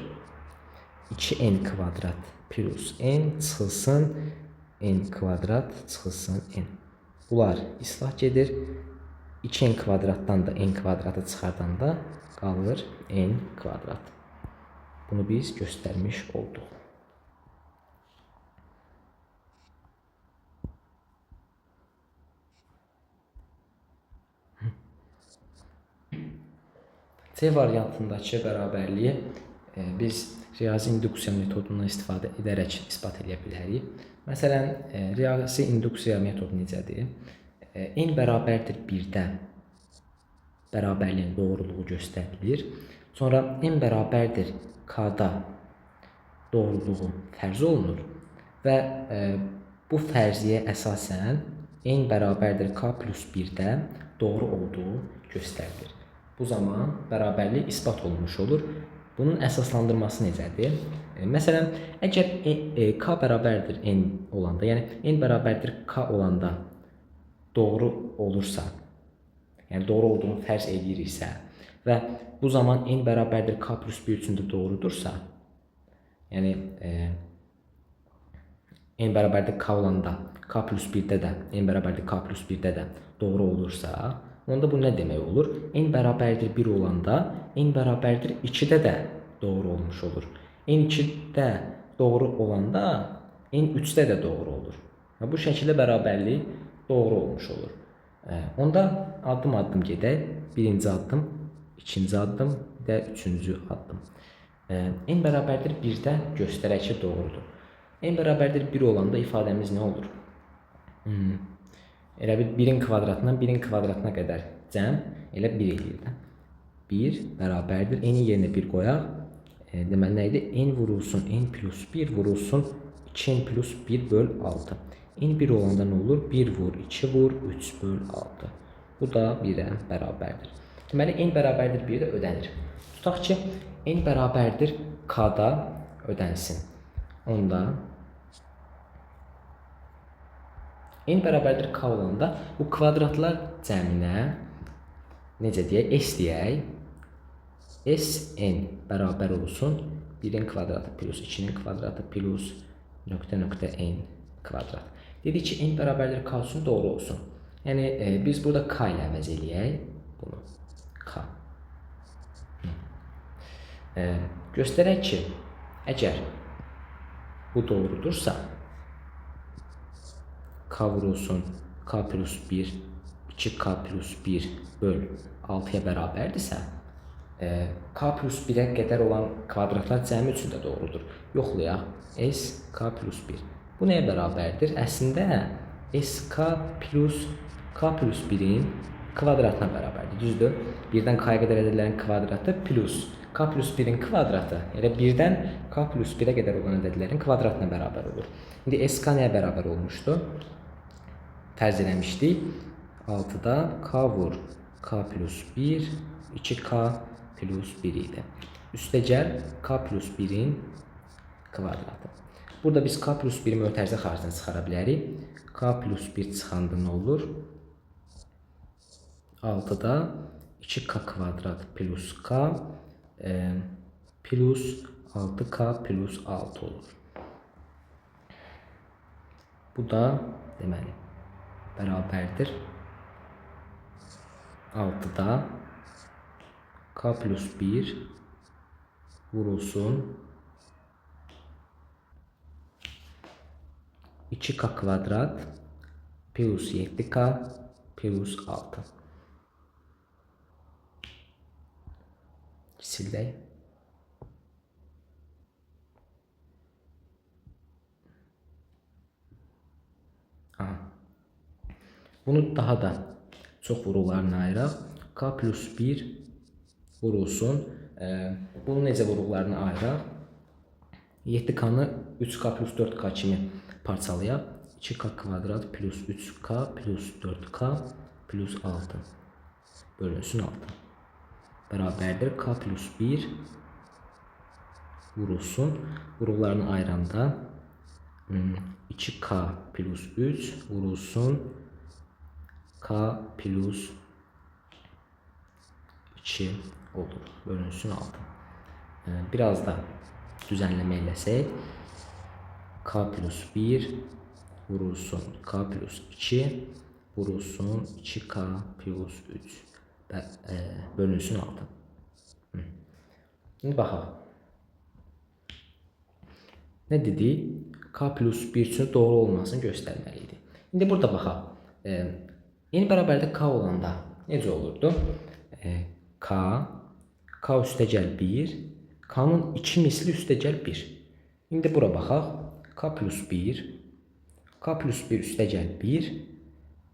2n kvadrat plus n çıxılsın n kvadrat çıxılsın n. Bunlar islah gedir. 2n kvadratdan da n kvadratı çıxardanda qalır n kvadrat. Bunu biz göstərmiş olduq. C variantındakı bərabərliyi biz riyazi induksiya metodundan istifadə edərək isbat edə bilərik. Məsələn, riyazi induksiya metodu necədir? N bərabərdir 1-də bərabərliyin doğruluğu göstərilir. Sonra n bərabərdir k-da doğruluğu fərz olunur və bu fərziyə əsasən n bərabərdir k plus 1-də doğru olduğu göstərilir. Bu zaman bərabərlik isbat olmuş olur. Bunun əsaslandırması necədir? Məsələn, əgər k bərabərdir n olanda, yəni n bərabərdir k olanda doğru olursa, yəni doğru olduğunu fərz ediriksə və bu zaman n bərabərdir k plus 1 üçün də doğrudursa, yəni n bərabərdir k olanda k plus 1-də də, n bərabərdir k plus 1-də də doğru olursa, onda bu nə demək olur? N bərabərdir 1 olanda n bərabərdir 2-də də doğru olmuş olur. N 2-də doğru olanda n 3-də də doğru olur. Bu şəkildə bərabərlik doğru olmuş olur. Onda addım-addım gedək. Birinci addım, ikinci addım və üçüncü addım. N bərabərdir 1-də göstərək ki, doğrudur. N bərabərdir 1 olanda ifadəmiz nə olur? Elə bir 1-in kvadratından 1-in kvadratına qədər cəm elə 1 eləyir də. 1 bərabərdir. N-in yerinə 1 qoyaq. Deməli, nə idi? N vurulsun n plus 1 vurulsun 2n plus 1 böl 6. N 1 olanda nə olur? 1 vur, 2 vur, 3 böl 6. Bu da 1-ə bərabərdir. Deməli, n bərabərdir 1 də ödənir. Tutaq ki, n bərabərdir k-da ödənsin. Onda n bərabərdir k olanda bu kvadratlar cəminə necə deyək? S deyək. Sn bərabər olsun 1-in kvadratı plus 2-nin kvadratı plus n kvadrat. Dedik ki, n bərabərdir k üçün doğru olsun. Yəni, biz burada k ilə əvəz eləyək bunu. K. Göstərək ki, əgər bu doğrudursa, k vurulsun k plus 1 2k plus 1 böl 6-ya bərabərdirsə, k plus 1-ə qədər olan kvadratlar cəmi üçün də doğrudur. Yoxlayaq. S k plus 1. Bu nəyə bərabərdir? Əslində sk plus k plus 1-in kvadratına bərabərdir. Düzdür? 1-dən k-ya qədər ədədlərin kvadratı plus k plus 1-in kvadratı. Elə 1-dən k plus 1-ə qədər olan ədədlərin kvadratına bərabər olur. İndi sk nəyə bərabər olmuşdu? Fərz eləmişdik. 6-da k vur k plus 1 2k plus 1 idi. Üstəgəl k plus 1-in kvadratı. Burada biz k plus 1-i mötərizə xaricinə çıxara bilərik. K plus 1 çıxanda nə olur? 6-da 2k kvadrat plus k plus 6k plus 6 olur. Bu da deməli bərabərdir 6-da k plus 1 vurulsun 2k kvadrat plus 7k plus 6. Sildək. Aha. Bunu daha da çox vuruqlarına ayıraq. K plus 1 vurulsun. Bunu necə vuruqlarına ayıraq? 7K-nı 3K plus 4K kimi parçalayaq. 2K kvadrat plus 3K plus 4K plus 6 bölünsün 6. Bərabərdir K plus 1 vurulsun. Vuruqlarını ayıranda 2K plus 3 vurulsun K plus 2 olur. Bölünsün 6. Biraz da düzenleme eləsək K plus 1 vurulsun K plus 2 vurulsun 2K plus 3 bölünsün 6. Şimdi baxaq. Nə dedik? K plus 1 üçün doğru olmasını göstərməliydik. İndi burada baxaq. N bərabərdə K olanda necə olurdu? K üstəgəl 1, K'nın 2 misli üstəgəl 1. İndi bura baxaq. K plus 1 üstəgəl 1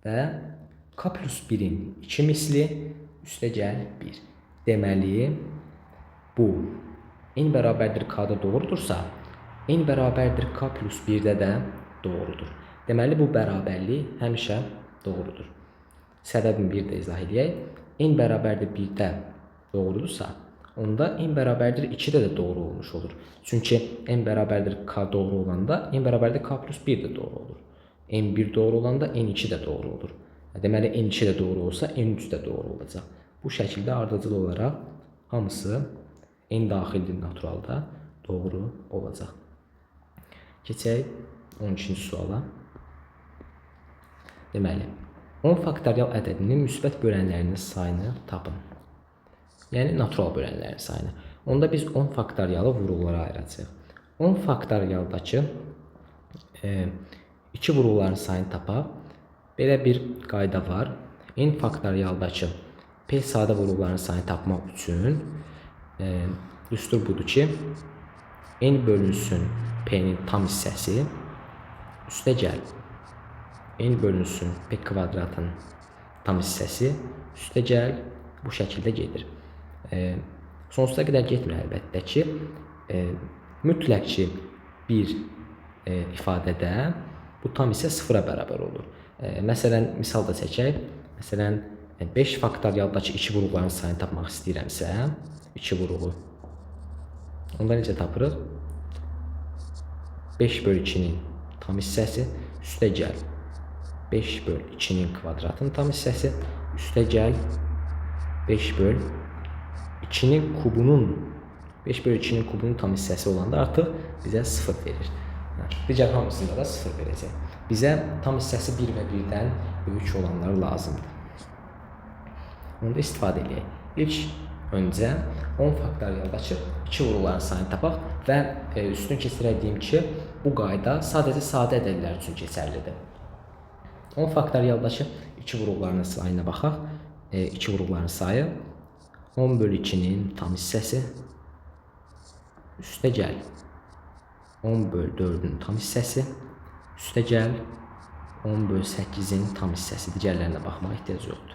və K plus 1'in 2 misli üstəgəl 1. Deməli, bu N bərabərdir K'da doğrudursa, N bərabərdir K plus 1'də də doğrudur. Deməli, bu bərabərlik həmişə doğrudur. Səbəbini bir də izah edək. N bərabərdir 1'də doğrudursa, onda n bərabərdir 2'də də doğru olmuş olur. Çünki n bərabərdir K doğru olanda, n bərabərdir K plus 1 də doğru olur. N1 doğru olanda n2 də doğru olur. Deməli, n2 də doğru olsa, n3 də doğru olacaq. Bu şəkildə ardıcıl olaraq hamısı n daxildir naturalda doğru olacaq. Keçək 12-ci suala. Deməli, 10 faktorial ədədinin müsbət bölənlərinin sayını tapın. Yəni, natural bölənlərin sayını. Onda biz 10 faktorialı vuruqlara ayıracaq. 10 faktorialdakı 2 vuruqların sayını tapaq. Belə bir qayda var. N faktorialdakı P sadə vuruqların sayını tapmaq üçün düstur budur ki, N bölünsün P'nin tam hissəsi üstəgəl N bölünsün P kvadratın tam hissəsi üstəgəl bu şəkildə gedir. Sonsuza qədər getmir əlbəttə ki, mütləq ki bir ifadədə bu tam hissə 0-a bərabər olur. Məsələn, misal da çəkək. Məsələn, 5 faktorialdakı 2 vuruqların sayını tapmaq istəyirəmsə, 2 vuruğu. Onda necə tapırıq? 5 bölü 2'nin tam hissəsi üstəgəl 5 bölü 2'nin kvadratının tam hissəsi üstəgəl 5 bölü 2'nin kubunun 5 bölü 2'nin kubunun tam hissəsi olanda artıq bizə 0 verir. Digər hamısında da 0 verəcək. Bizə tam hissəsi 1 və 1'dən böyük olanlar lazımdır. Onda istifadə edək. İlk öncə 10 faktorialdakı 2 vuruqların sayını tapaq və üstün keçirədiyim ki, bu qayda sadəcə sadə ədədlər üçün keçərlidir. 10 faktorialdakı 2 vuruqların sayına baxaq. 2 vuruqların sayı 10 bölü 2'nin tam hissəsi üstəgəl 10 bölü 4'ün tam hissəsi üstəgəl 10 bölü 8'in tam hissəsi. Digərlərinə baxmağa ehtiyac yoxdur.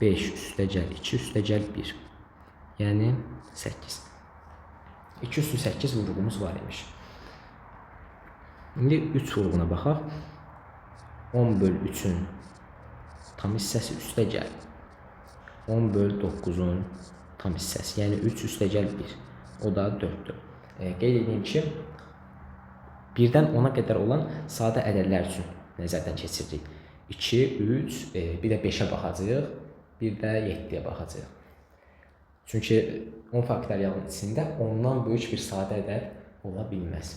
5 üstəgəl 2 üstəgəl 1. Yəni 8. 2 üstü 8 vuruğumuz var imiş. İndi 3 vuruğuna baxaq. 10 bölü 3'ün tam hissəsi üstəgəl 10 bölü 9'un tam hissəsi. Yəni 3 üstəgəl 1. O da 4'dür. Qeyd edeyim ki, 1'dən 10'a qədər olan sadə ədədlər üçün nəzərdən keçiririk. 2, 3, bir də 5'ə baxacağıq, bir də 7'yə baxacağıq. Çünki 10 faktorialın içində ondan böyük bir sadə ədəd ola bilməz.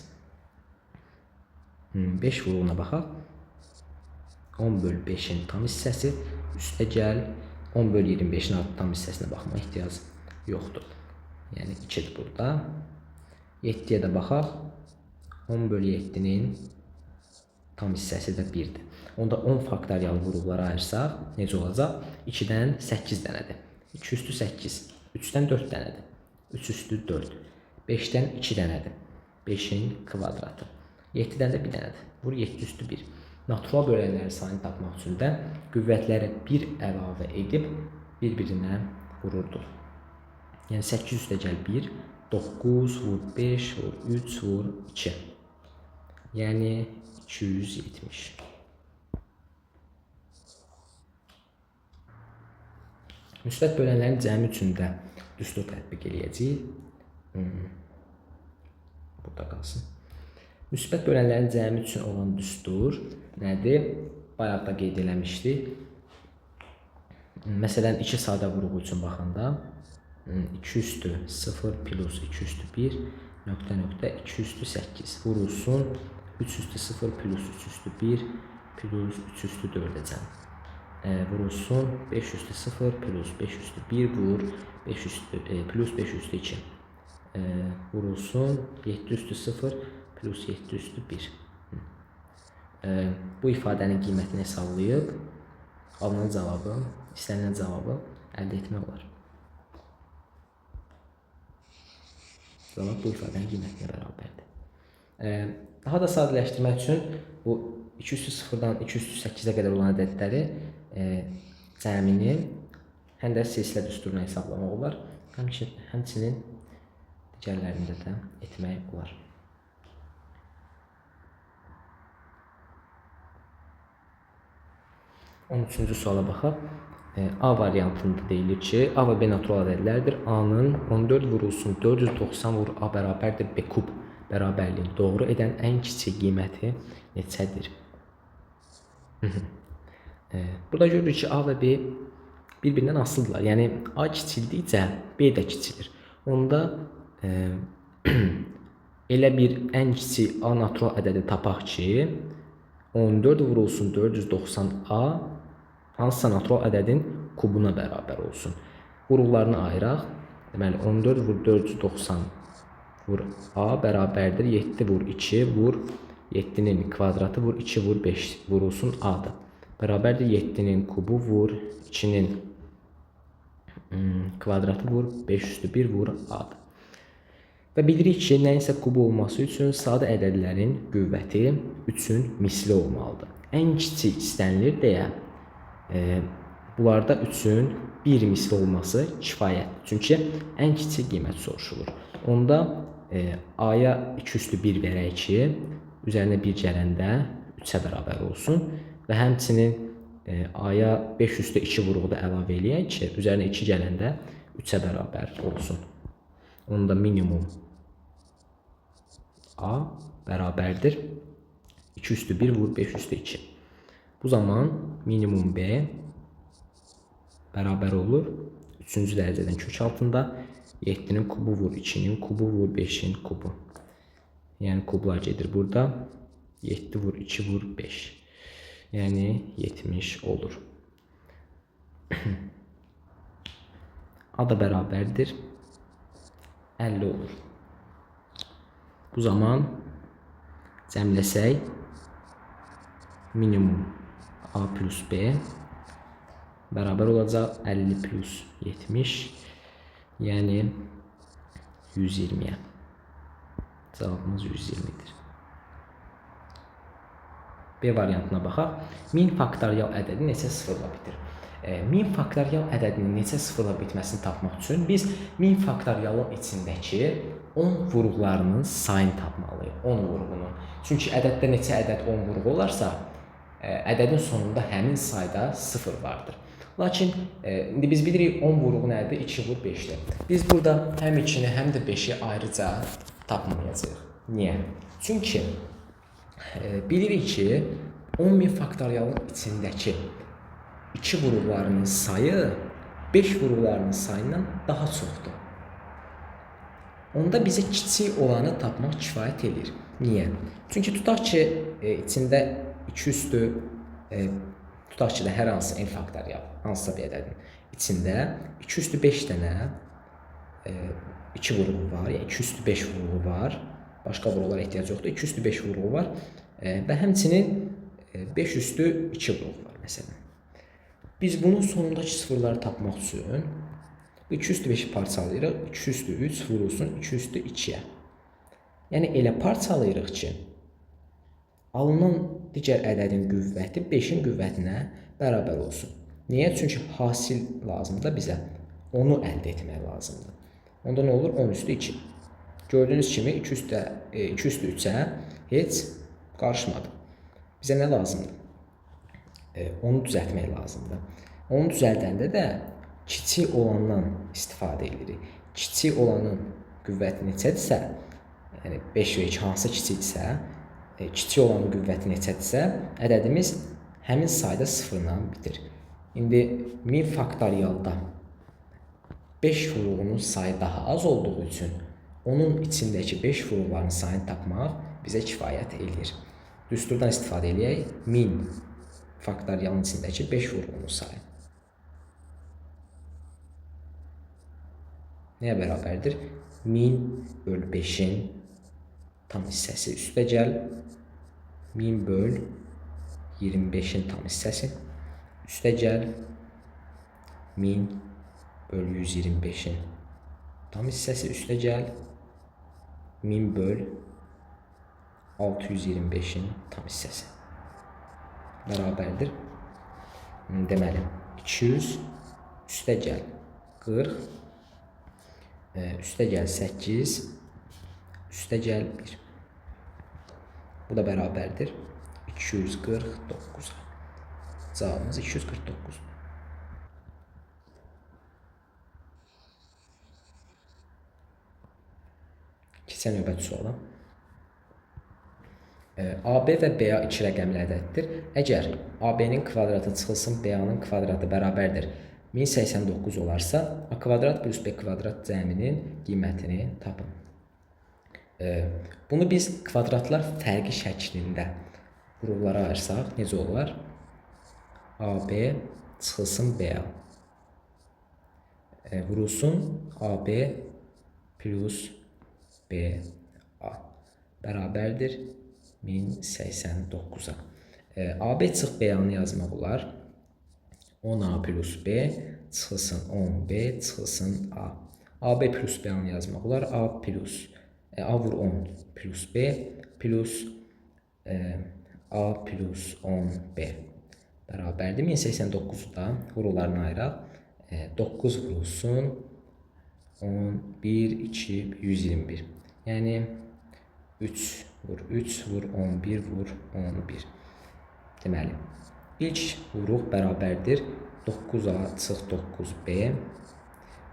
5 vuruğuna baxaq. 10 bölü 5'in tam hissəsi üstəgəl 10 bölü 25'in tam hissəsinə baxma ehtiyac yoxdur. Yəni 2'dir burada. 7'yə də baxaq. 10 bölü 7'nin tam hissəsi də 1'dir. Onda 10 faktorial vuruqlara ayırsaq necə olacaq? 2'dən 8 dənədir. 2 üstü 8. 3'dən 4 dənədir. 3 üstü 4. 5'dən 2 dənədir. 5'in kvadratı. 7'dən də 1 dənədir. Vur 7 üstü 1. Natural bölənlərin sayını tapmaq üçün də qüvvətlərə 1 əlavə edib bir-birinə vururduq. Yəni 8 üstə gəl 1, 9 vur 5 vur 3 vur 2. Yəni 270. Müsbət bölənlərin cəmi üçün də düstur tətbiq eləyəcəyik. Burada qalsın. Müsbət bölənlərin cəmi üçün olan düstur nədir? Bayaq da qeyd eləmişdik. Məsələn, 2 sadə vuruğu üçün baxanda 2 üstü 0 plus 2 üstü 1 nöqtə nöqtə 2 üstü 8 vurulsun 3 üstü 0 plus 3 üstü 1 plus 3 üstü 4-ə cəm. Vurulsun 5 üstü 0 plus 5 üstü 1 vur 5 üstü, plus 5 üstü 2. Vurulsun 7 üstü 0 plus 7 üstü 1. Bu ifadənin qiymətini hesablayıb alınan cavabı, istənilən cavabı əldə etmək olar. Cavab bu ifadənin qiymətinə bərabərdir. Daha da sadələşdirmək üçün bu 2 üstü 0-dan 2 üstü 8-ə qədər olan ədədləri cəmini həm də silsilə düsturuna hesablamaq olar, həmçinin digərlərində də etmək olar. 13-cü suala baxaq. A variantında deyilir ki, A və B natural ədədlərdir. A-nın 14 vurulsun 490 vur A bərabərdir B kub bərabərliyini doğru edən ən kiçik qiyməti neçədir? Burada görürük ki, A və B bir-birindən asılıdırlar. Yəni A kiçildikcə B də kiçilir. Onda elə bir ən kiçik A natural ədədi tapaq ki, 14 vurulsun 490A hansısa natural ədədin kubuna bərabər olsun. Vuruqlarını ayıraq. Deməli 14 vur 490 vur A bərabərdir 7 vur 2 vur 7-nin kvadratı vur 2 vur 5 vurulsun A-dır. Bərabərdir 7-nin kubu vur 2-nin kvadratı vur 5 üstü 1 vur A-dır. Və bilirik ki, nəyinsə kubu olması üçün sadə ədədlərin qüvvəti 3-ün misli olmalıdır. Ən kiçik istənilir deyə bunlarda 3-ün 1 misli olması kifayətdir. Çünki ən kiçik qiymət soruşulur. Onda A-ya 2 üstü 1 verək ki, üzərinə 1 gələndə 3-ə bərabər olsun və həmçinin A-ya 5 üstü 2 vuruğu da əlavə eləyək ki, üzərinə 2 gələndə 3-ə bərabər olsun. Onda minimum A bərabərdir 2 üstü 1 vur 5 üstü 2. Bu zaman minimum B bərabər olur 3-cü dərəcədən kök altında 7-nin kubu vur 2-nin kubu vur 5-in kubu. Yəni kublar gedir burada 7 vur 2 vur 5. Yəni 70 olur. A da bərabərdir 50 olur. Bu zaman cəmləsək minimum A plus B bərabər olacaq 50 plus 70, yəni 120-yə. Cavabımız 120-dir. B variantına baxaq. Min faktorial ədədi neçə sıfırla bitir? Min faktorial ədədinin neçə sıfırla bitməsini tapmaq üçün biz min faktorialın içindəki 10 vuruqlarının sayını tapmalıyıq. 10 vuruğunun. Çünki ədəddə neçə ədəd 10 vuruq olarsa, ədədin sonunda həmin sayda 0 vardır. Lakin indi biz bilirik 10 vuruğu nədir? 2 vur 5-dir. Biz burada həm 2-ni, həm də 5-i ayrıca tapmayacağıq. Niyə? Çünki bilirik ki 10.000 faktorialın içindəki 2 vuruqlarının sayı 5 vuruqlarının sayından daha çoxdur. Onda bizə kiçik olanı tapmaq kifayət edir. Niyə? Çünki tutaq ki, içində 2 üstü, tutaq ki, hər hansı n faktorial, hansısa bir ədədin içində 2 üstü 5 dənə 2 vuruğu var, yəni 2 üstü 5 vuruğu var. Başqa vuruqlara ehtiyac yoxdur. 2 üstü 5 vuruğu var və həmçinin 5 üstü 2 vuruğu var, məsələn. Biz bunun sonundakı sıfırları tapmaq üçün 2 üstü 5-i parçalayırıq, 2 üstü 3 vurulsun 2 üstü 2-yə. Yəni elə parçalayırıq ki, alınan digər ədədin qüvvəti 5-in qüvvətinə bərabər olsun. Niyə? Çünki hasil lazımdır bizə. Onu əldə etmək lazımdır. Onda nə olur? 10 üstü 2. Gördüyünüz kimi 2 üstü 3-ə heç qarışmadı. Bizə nə lazımdır? Onu düzəltmək lazımdır. Onu düzəldəndə də kiçik olandan istifadə edirik. Kiçik olanın qüvvəti neçədirsə, yəni 5 və 2 hansı kiçikdirsə, kiçik olanın qüvvəti neçədirsə, ədədimiz həmin sayda sıfırla bitir. İndi 1000 faktorialda 5 vuruğunun sayı daha az olduğu üçün onun içindəki 5 vuruqların sayını tapmaq bizə kifayət eləyir. Düsturdan istifadə eləyək. 1000 faktorialın içindəki 5 vuruğunun sayı nəyə bərabərdir? 1000 bölü 5-in tam hissəsi üstə gəl. 1000 böl 25-in tam hissəsi üstə gəl. 1000 böl 125-in tam hissəsi üstə gəl. 1000 böl 625-in tam hissəsi bərabərdir. Deməli, 200 üstə gəl 40, üstə gəl 8, üstə gəl 1. Bu da bərabərdir 249. Cavabımız 249. Keçən növbəti suala. AB və BA 2 rəqəmli ədəddir. Əgər AB-nin kvadratı çıxılsın BA-nın kvadratı bərabərdir 1089 olarsa, A kvadrat plus B kvadrat cəminin qiymətini tapın. Bunu biz kvadratlar fərqi şəklində qruplara ayırsaq necə olar? AB çıxılsın BA vurulsun AB plus BA bərabərdir 1089-a. AB çıx BA-nı yazmaq olar. 10A plus B çıxılsın 10B çıxılsın A. AB plus B-nı yazmaq olar. A plus A vur 10 plus B plus A plus 10B bərabərdir 1089-da vurularını ayıraq. 9 vurulsun 10, 1, 2, 121. Yəni 3 vur 3 vur 11 vur 11. Deməli, ilk vuruq bərabərdir 9A çıx 9B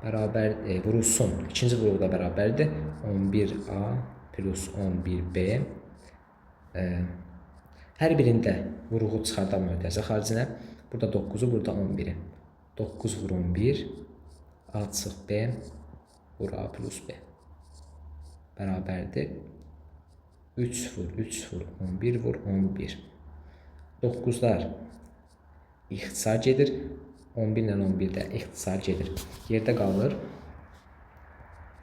bərabər vurulsun. İkinci vuruq da bərabərdir 11A plus 11B. Hər birində vuruğu çıxardan mötərizə xaricinə. Burada 9-u, burada 11-i. 9 vur 11 A çıx B vur A plus B bərabərdir 3 vur 3 vur 11 vur 11. 9'lar ixtisar gedir. 11 ilə 11-də ixtisar gedir. Yerdə qalır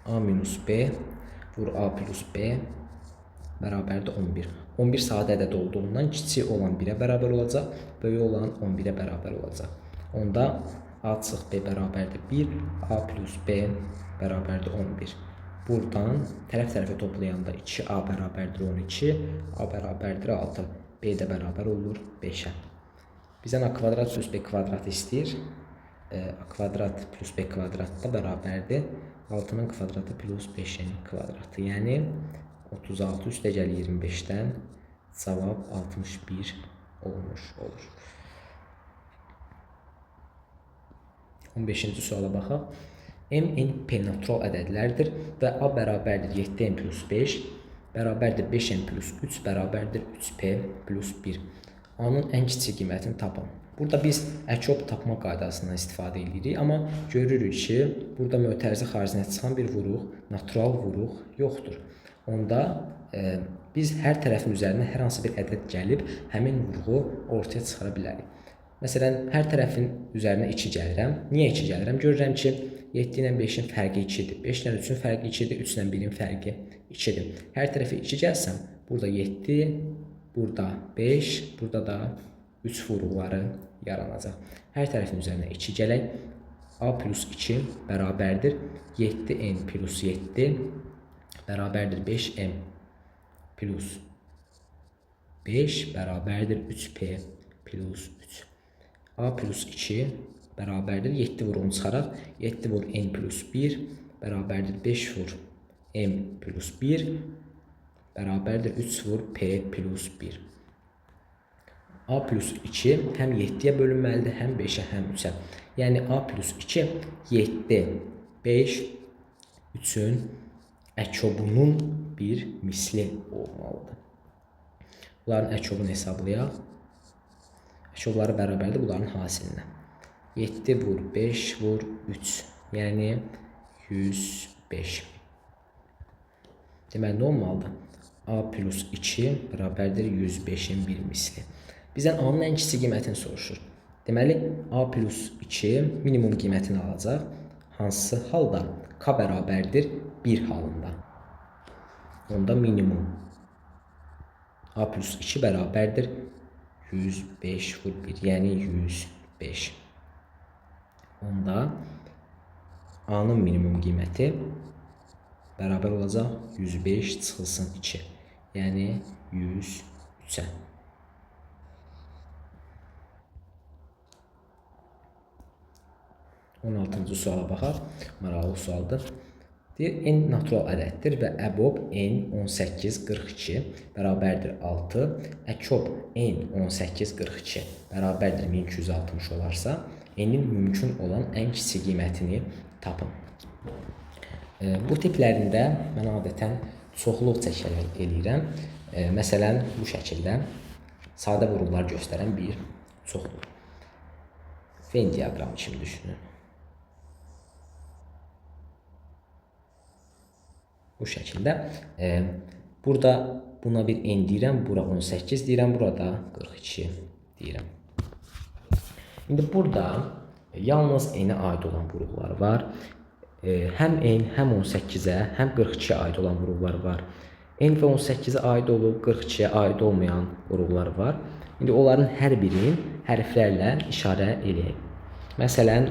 A minus B vur A plus B bərabərdir 11. 11 sadə ədəd olduğundan kiçik olan 1-ə bərabər olacaq, böyük olan 11-ə bərabər olacaq. Onda A çıx B bərabərdir 1, A plus B bərabərdir 11. Buradan tərəf-tərəfə toplayanda 2A bərabərdir 12, A bərabərdir 6, B də bərabər olur 5-ə. Bizdən A kvadrat plus B kvadratı istəyir. A kvadrat plus B kvadrat da bərabərdir 6-nın kvadratı plus 5-in kvadratı. Yəni 36 üstə gəl 25-dən cavab 61 olmuş olur. 15-ci suala baxaq. M, N, P natural ədədlərdir və A bərabərdir 7M plus 5 bərabərdir 5M plus 3 bərabərdir 3P plus 1. A-nın ən kiçik qiymətini tapın. Burada biz əkop tapma qaydasından istifadə edirik, amma görürük ki, burada mötərizə xaricinə çıxan bir vuruq, natural vuruq yoxdur. Onda biz hər tərəfin üzərinə hər hansı bir ədəd gəlib, həmin vuruğu ortaya çıxara bilərik. Məsələn, hər tərəfin üzərinə 2 gəlirəm. Niyə 2 gəlirəm? Görürəm ki, 7 ilə 5-in fərqi 2-dir. 5 ilə 3-ün fərqi 2-dir. 3 ilə 1-in fərqi 2-dir. Hər tərəfə 2 gəlsəm, burada 7, burada 5, burada da 3 vuruqları yaranacaq. Hər tərəfin üzərinə 2 gələk. A plus 2 bərabərdir 7N plus 7 bərabərdir 5M plus 5 bərabərdir 3p plus 3. A plus 2 bərabərdir 7 vur 10 çıxaraq 7 vur n plus 1 bərabərdir 5 vur m plus 1 bərabərdir 3 vur p plus 1. A plus 2 həm 7-yə bölünməlidir, həm 5-ə, həm 3-ə. Yəni A plus 2 7, 5, 3-ün əkobunun bir misli olmalıdır. Bunların əkobunu hesablayaq. Əkobları bərabərdir bunların hasilinə. 7 vur 5 vur 3, yəni 105. Deməli, nə olmalıdır? A plus 2 bərabərdir 105-in bir misli. Bizdən A-nın ən kiçik qiymətini soruşur. Deməli, A plus 2 minimum qiymətini alacaq. Hansı halda? K bərabərdir 1 halında. Onda minimum A plus 2 bərabərdir 105 vur 1, yəni 105. Onda A-nın minimum qiyməti bərabər olacaq 105 çıxılsın 2, yəni 103-ə. 16-cı suala baxaq. Maraqlı sualdır. Deyir, n natural ədəddir və əbob n 18 42 bərabərdir 6. Əkob n 18 42 bərabərdir 1260 olarsa, n-in mümkün olan ən kiçik qiymətini tapın. Bu tiplərində mən adətən çoxluq çəkələr eləyirəm. Məsələn, bu şəkildə sadə vurullar göstərən bir çoxluq. Venn diaqramı kimi düşünün. Bu şəkildə. Burada buna bir n deyirəm, bura 18 deyirəm, burada 42 deyirəm. İndi burada yalnız n-ə aid olan vurullar var. Həm n, həm 18-ə, həm 42-yə aid olan vurullar var. N və 18-ə aid olub, 42-yə aid olmayan vurullar var. İndi onların hər birini hərflərlə işarə eləyək. Məsələn,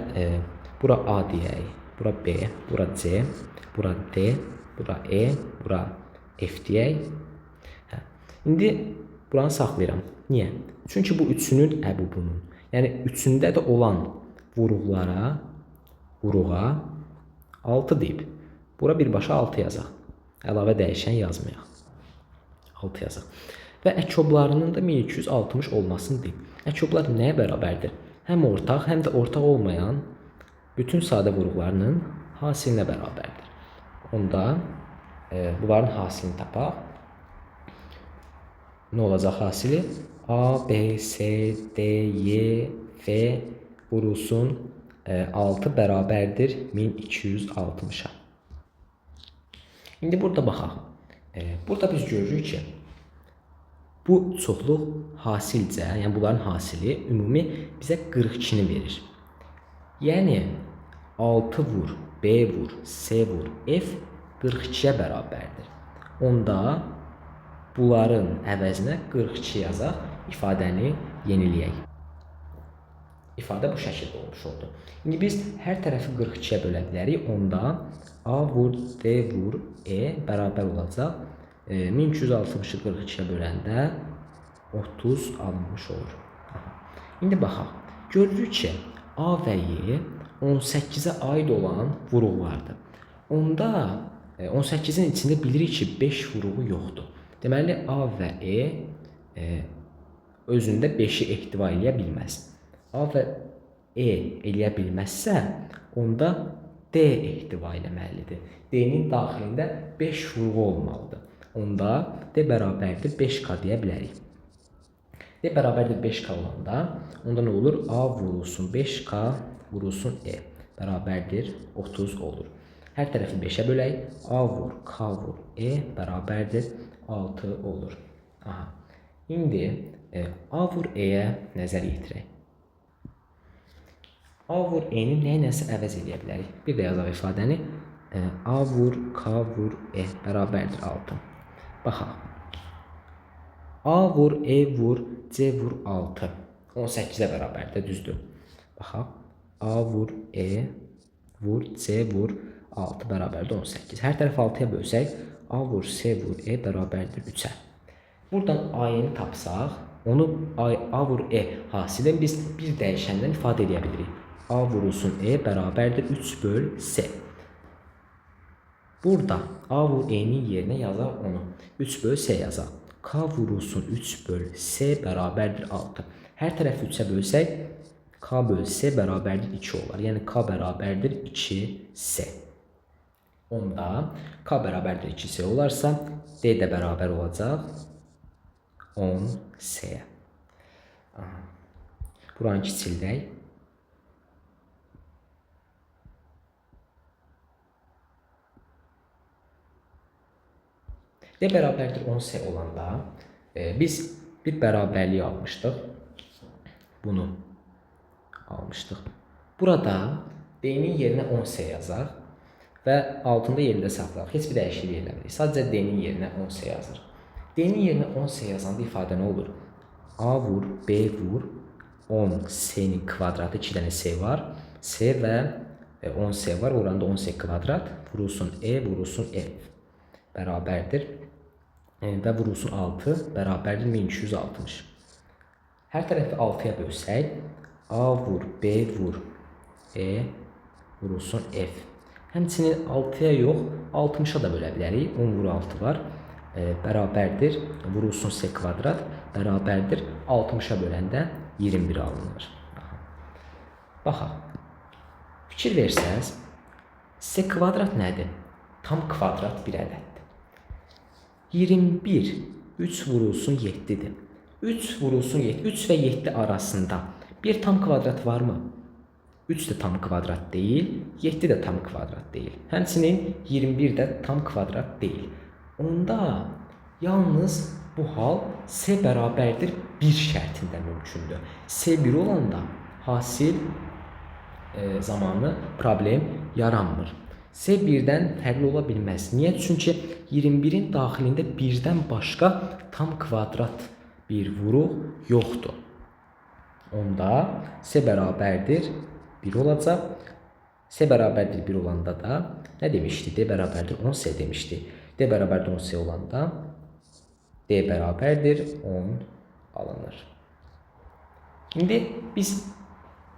bura A deyək, bura B, bura C, bura D, bura E, bura F deyək. İndi buranı saxlayıram. Niyə? Çünki bu üçünün əbubunun, yəni üçündə də olan vuruğa 6 deyib. Bura birbaşa 6 yazaq. Əlavə dəyişən yazmayaq. 6 yazaq. Və əkoblarının da 1260 olmasını deyib. Əkoblar nəyə bərabərdir? Həm ortaq, həm də ortaq olmayan bütün sadə vuruqlarının hasilinə bərabərdir. Onda bunların hasilini tapaq. Nə olacaq hasili? A, B, C, D, Y, F vurulsun 6 bərabərdir 1260-a. İndi burada baxaq. Burada biz görürük ki, bu çoxluq hasilcə, yəni bunların hasili ümumi bizə 42-ni verir. Yəni 6 vur, B vur, C vur, F 42-yə bərabərdir. Onda bunların əvəzinə 42 yazaq, ifadəni yeniləyək. İfadə bu şəkildə olmuş oldu. İndi biz hər tərəfi 42-yə bölə bilərik. Onda A vur, D vur, E bərabər olacaq. 1260-ı 42-yə böləndə 30 alınmış olur. İndi baxaq. Görürük ki, A və Y 18-ə aid olan vuruqlardır. Onda 18-in içində bilirik ki, 5 vuruğu yoxdur. Deməli, A və E özündə 5-i ehtiva eləyə bilməz. A və E eləyə bilməzsə, onda D ehtiva eləməlidir. D-nin daxilində 5 vuruğu olmalıdır. Onda D bərabərdir 5K deyə bilərik. D bərabərdir 5K olanda, onda nə olur? A vurulsun 5K vurulsun E bərabərdir 30 olur. Hər tərəfi 5-ə bölək. A vur, K vur, E bərabərdir 6 olur. Aha. İndi A vur E-yə nəzər yetirək. A vur E-ni nəyinəsə əvəz edə bilərik. Bir də yazaq ifadəni. A vur, K vur, E bərabərdir 6. Baxaq. A vur, E vur, C vur 6. 18-ə bərabərdir, düzdür. Baxaq. A vur, E vur, C vur 6 bərabərdir 18. Hər tərəf 6-ya bölsək, A vur, C vur, E bərabərdir 3-ə. Buradan A-ni tapsaq, onu A vur E hasilən biz bir dəyişəndən ifadə edə bilirik. A vurulsun E bərabərdir 3 böl S. Burada A vur E'nin yerinə yazaq onu. 3 böl S yazaq. K vurulsun 3 böl S bərabərdir 6. Hər tərəfi 3'ə bölsək, K böl S bərabərdir 2 olar. Yəni K bərabərdir 2S. Onda K bərabərdir 2S olarsa, D də bərabər olacaq 10S-yə. Buranı kiçildək. D bərabərdir 10S olanda biz bir bərabərliyi almışdıq. Bunu almışdıq. Burada D-nin yerinə 10S yazaq və altında yerində saxlayaq. Heç bir dəyişiklik eləmirik. Sadəcə D-nin yerinə 10S yazırıq. D-nin yerinə 10S yazanda ifadə nə olur? A vur, B vur, 10S-nin kvadratı 2 dənə S var. S və 10S var. Oranda 10S kvadrat vurulsun E vurulsun F bərabərdir. Və vurulsun 6 bərabərdir 1260. Hər tərəfi 6'ya bölsək, A vur, B vur, E vurulsun F. Həmçinin 6'ya yox, 60'a da bölə bilərik. 10 vur 6 var. Bərabərdir vurulsun S kvadrat bərabərdir 60'a böləndə 21 alınır. Baxaq. Fikir versəz, S kvadrat nədir? Tam kvadrat bir ədəddir. 21 3 vurulsun 7'dir. 3 vurulsun 7, 3 və 7 arasında bir tam kvadrat var mı? 3 də tam kvadrat deyil, 7 də tam kvadrat deyil. Həmçinin 21 də tam kvadrat deyil. Onda yalnız bu hal S bərabərdir 1 şərtində mümkündür. S 1 olanda hasil zamanı problem yaranmır. S 1'dən fərqli ola bilməz. Niyə? Çünki 21'in daxilində 1'dən başqa tam kvadrat bir vuruq yoxdur. Onda S bərabərdir 1 olacaq. S bərabərdir 1 olanda da nə demişdi? D bərabərdir 10S demişdi. D bərabərdir 10S olanda D bərabərdir 10 alınır. İndi biz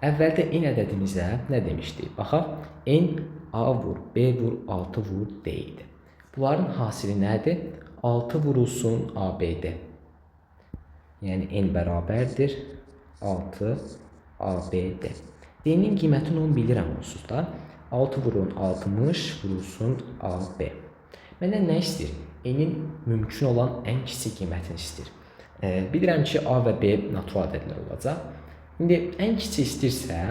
əvvəldə n ədədimizə nə demişdik? Baxaq, n A vur, B vur, 6 vur, D idi. Bunların hasili nədir? 6 vurulsun ABD. Yəni n bərabərdir 6 ABD. D-nin qiymətini 10 bilirəm onsuz da. 6 vurun 60 vurulsun AB. Məndən nə istəyir? N-in mümkün olan ən kiçik qiymətini istəyir. Bilirəm ki, A və B natural ədədlər olacaq. İndi ən kiçik istəyirsə,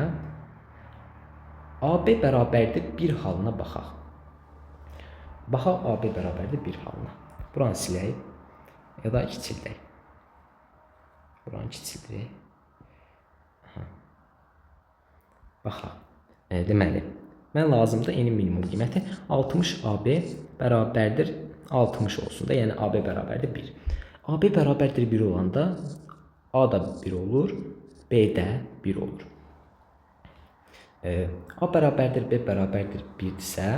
AB bərabərdir 1 halına baxaq. Baxaq AB bərabərdir 1 halına. Buranı silək ya da kiçildək. Buranı kiçildirək. Baxaq. Deməli, mən lazımdır n-in minimum qiyməti 60 AB bərabərdir 60 olsun da, yəni AB bərabərdir 1. AB bərabərdir 1 olanda A da 1 olur, B də 1 olur. A bərabərdir B bərabərdir 1-dirsə,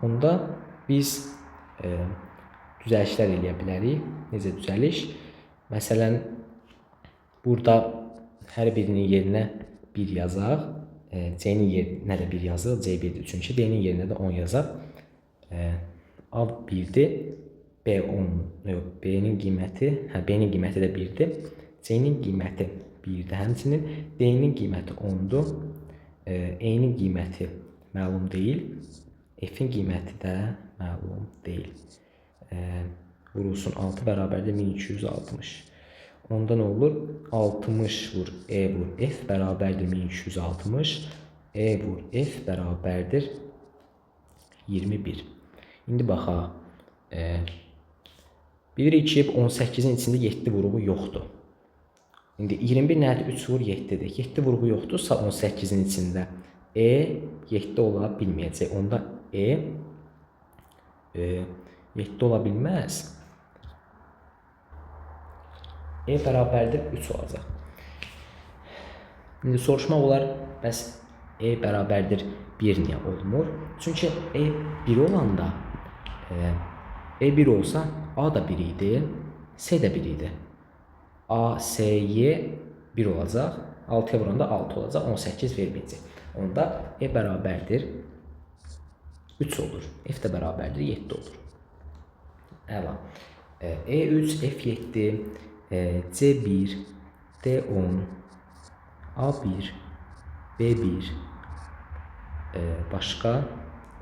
onda biz düzəlişlər eləyə bilərik. Necə düzəliş? Məsələn, burada hər birinin yerinə 1 yazaq. C-nin yerinə də 1 yazıq, C 1'dir çünki. D-nin yerinə də 10 yazaq. A 1'dir, B 10, yox, B-nin qiyməti, B-nin qiyməti də 1'dir. C-nin qiyməti 1'dir, həmçinin D-nin qiyməti 10'dur. E-nin qiyməti məlum deyil, F-in qiyməti də məlum deyil. Vurulsun 6 bərabərdir 1260. Onda nə olur? 60 vur E vur F bərabərdir 1260. E vur F bərabərdir 21. İndi baxaq. Bilirik ki, 18'in içində 7 vuruğu yoxdur. İndi 21 nədir? 3 vur 7'dir. 7 vuruğu yoxdursa 18'in içində E 7 ola bilməyəcək. Onda E 7 ola bilməz. E bərabərdir 3 olacaq. İndi soruşmaq olar, bəs E bərabərdir 1 niyə olmur? Çünki E 1 olanda E 1 olsa A da 1 idi, S də 1 idi. A, S, Y 1 olacaq. 6-ya vuranda 6 olacaq. 18 verməyəcək. Onda E bərabərdir 3 olur. F də bərabərdir 7 olur. Əla. E3, F7, C1, D10, A1, B1, başqa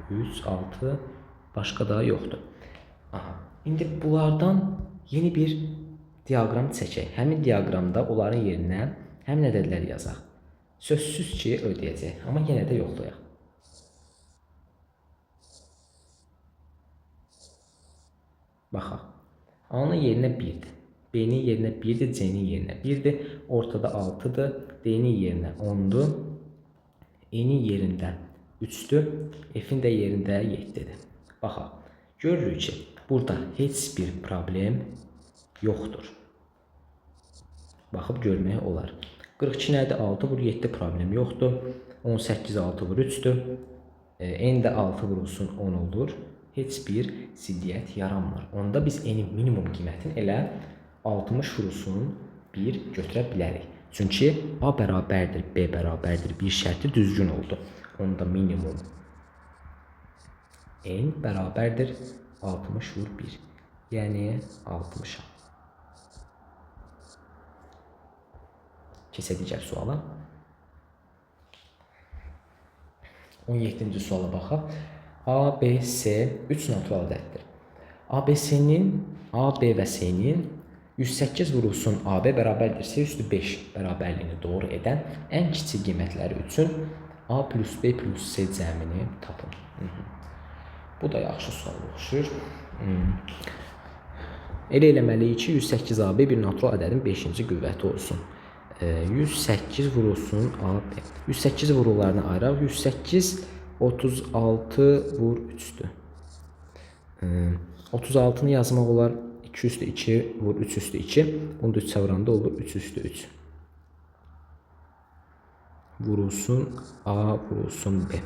3, 6, başqa da yoxdur. Aha. İndi bunlardan yeni bir diaqram çəkək. Həmin diaqramda onların yerinə həmin ədədləri yazaq. Sözsüz ki, ödəyəcək. Amma yenə də yoxlayaq. Baxaq. A-nın yerinə 1-dir. B-nin yerinə 1-dir, C-nin yerinə 1-dir. Ortada 6-dır. D-nin yerinə 10-dur. E-nin yerində 3-dür. F-in də yerində 7-dir. Baxaq. Görürük ki, burada heç bir problem yoxdur. Baxıb görmək olar. 42 nədir? 6 vur 7 problem yoxdur. 18 6 vur 3-dür. N də 6 vurulsun 10 olur. Heç bir ziddiyyət yaranmır. Onda biz N-in minimum qiymətini elə 60 vurulsun 1 götürə bilərik. Çünki A bərabərdir, B bərabərdir bir şərti düzgün oldu. Onda minimum N bərabərdir 60 vur 1. Yəni 60-a. Keçək digər suala. 17-ci suala baxaq. A, B, C 3 natural ədəddir. A, B, C-nin, A, B və C-nin 108 vurulsun AB bərabərdir C üstü 5 bərabərliyini doğru edən ən kiçik qiymətləri üçün A plus B plus C cəmini tapın. Bu da yaxşı sual oxşur. Elə eləməliyik ki, 108 AB bir natural ədədin 5-ci qüvvəti olsun. 108 vurulsun AB. 108 vurullarını ayıraq. 108 36 vur 3'dür. 36'nı yazmaq olar 2 üstü 2 vur 3 üstü 2. Bunu da 3'e vuranda olur 3 üstü 3. Vurulsun A vurulsun B.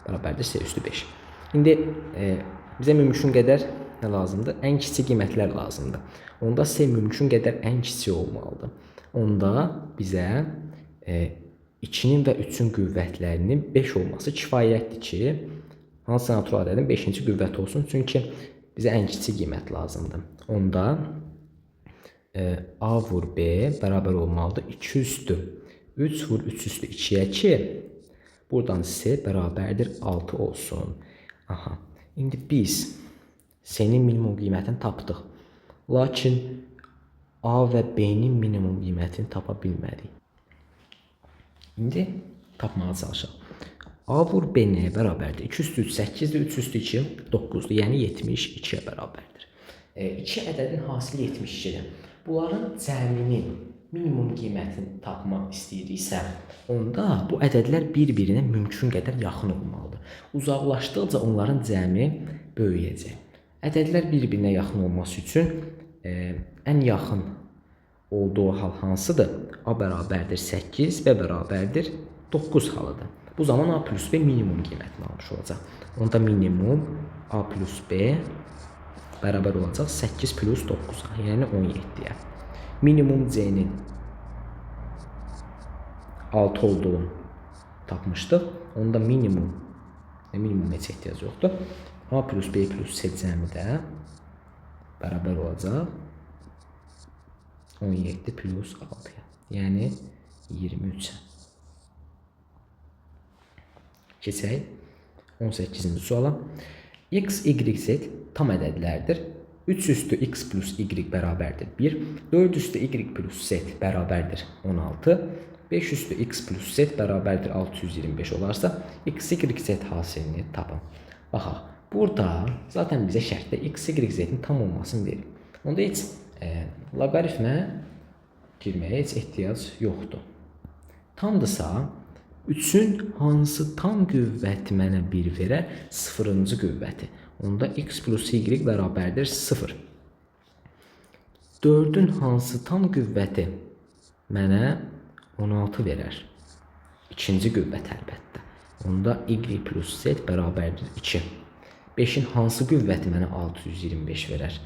Bərabərdir C üstü 5. İndi bizə mümkün qədər nə lazımdır? Ən kiçik qiymətlər lazımdır. Onda C mümkün qədər ən kiçik olmalıdır. Onda bizə 2-nin və 3-ün qüvvətlərinin 5 olması kifayətdir ki, hansı natural ədədin 5-ci qüvvəti olsun. Çünki bizə ən kiçik qiymət lazımdır. Onda A vur B bərabər olmalıdır 2 üstü 3 vur 3 üstü 2'ye ki, buradan C bərabərdir 6 olsun. Aha. İndi biz C'nin minimum qiymətini tapdıq. Lakin A və B'nin minimum qiymətini tapa bilmədik. İndi tapmağa çalışaq. A vur B nəyə bərabərdir? 2 üstü 3 8'dir, 3 üstü 2 9'dur. Yəni 72'yə bərabərdir. 2 ədədin hasili 72'dir. Bunların cəminin minimum qiymətini tapmaq istəyiriksə, onda bu ədədlər bir-birinə mümkün qədər yaxın olmalıdır. Uzaqlaşdıqca onların cəmi böyüyəcək. Ədədlər bir-birinə yaxın olması üçün ən yaxın olduğu hal hansıdır? A bərabərdir 8, B bərabərdir 9 halıdır. Bu zaman A plus B minimum qiymətini almış olacaq. Onda minimum A plus B bərabər olacaq 8 plus 9'a, yəni 17'yə. Minimum C'nin 6 olduğunu tapmışdıq. Onda minimum heç ehtiyac yoxdur. A plus B plus C cəmi də bərabər olacaq 17 plus 6'ya. Yəni 23'ə. Keçək 18-ci suala. X, Y, Z tam ədədlərdir. 3 üstü x plus y bərabərdir 1. 4 üstü y plus z bərabərdir 16. 5 üstü x plus z bərabərdir 625 olarsa, x, y, z hasilini tapın. Baxaq, burada zaten bizə şərtdə x, y, z-in tam olmasını verir. Onda heç loqaritmə girməyə heç ehtiyac yoxdur. Tamdırsa, 3'ün hansı tam qüvvəti mənə 1 verər? 0-cı qüvvəti. Onda x plus y bərabərdir 0. 4'ün hansı tam qüvvəti mənə 16 verər? İkinci qüvvət əlbəttə. Onda y plus z bərabərdir 2. 5'in hansı qüvvəti mənə 625 verər?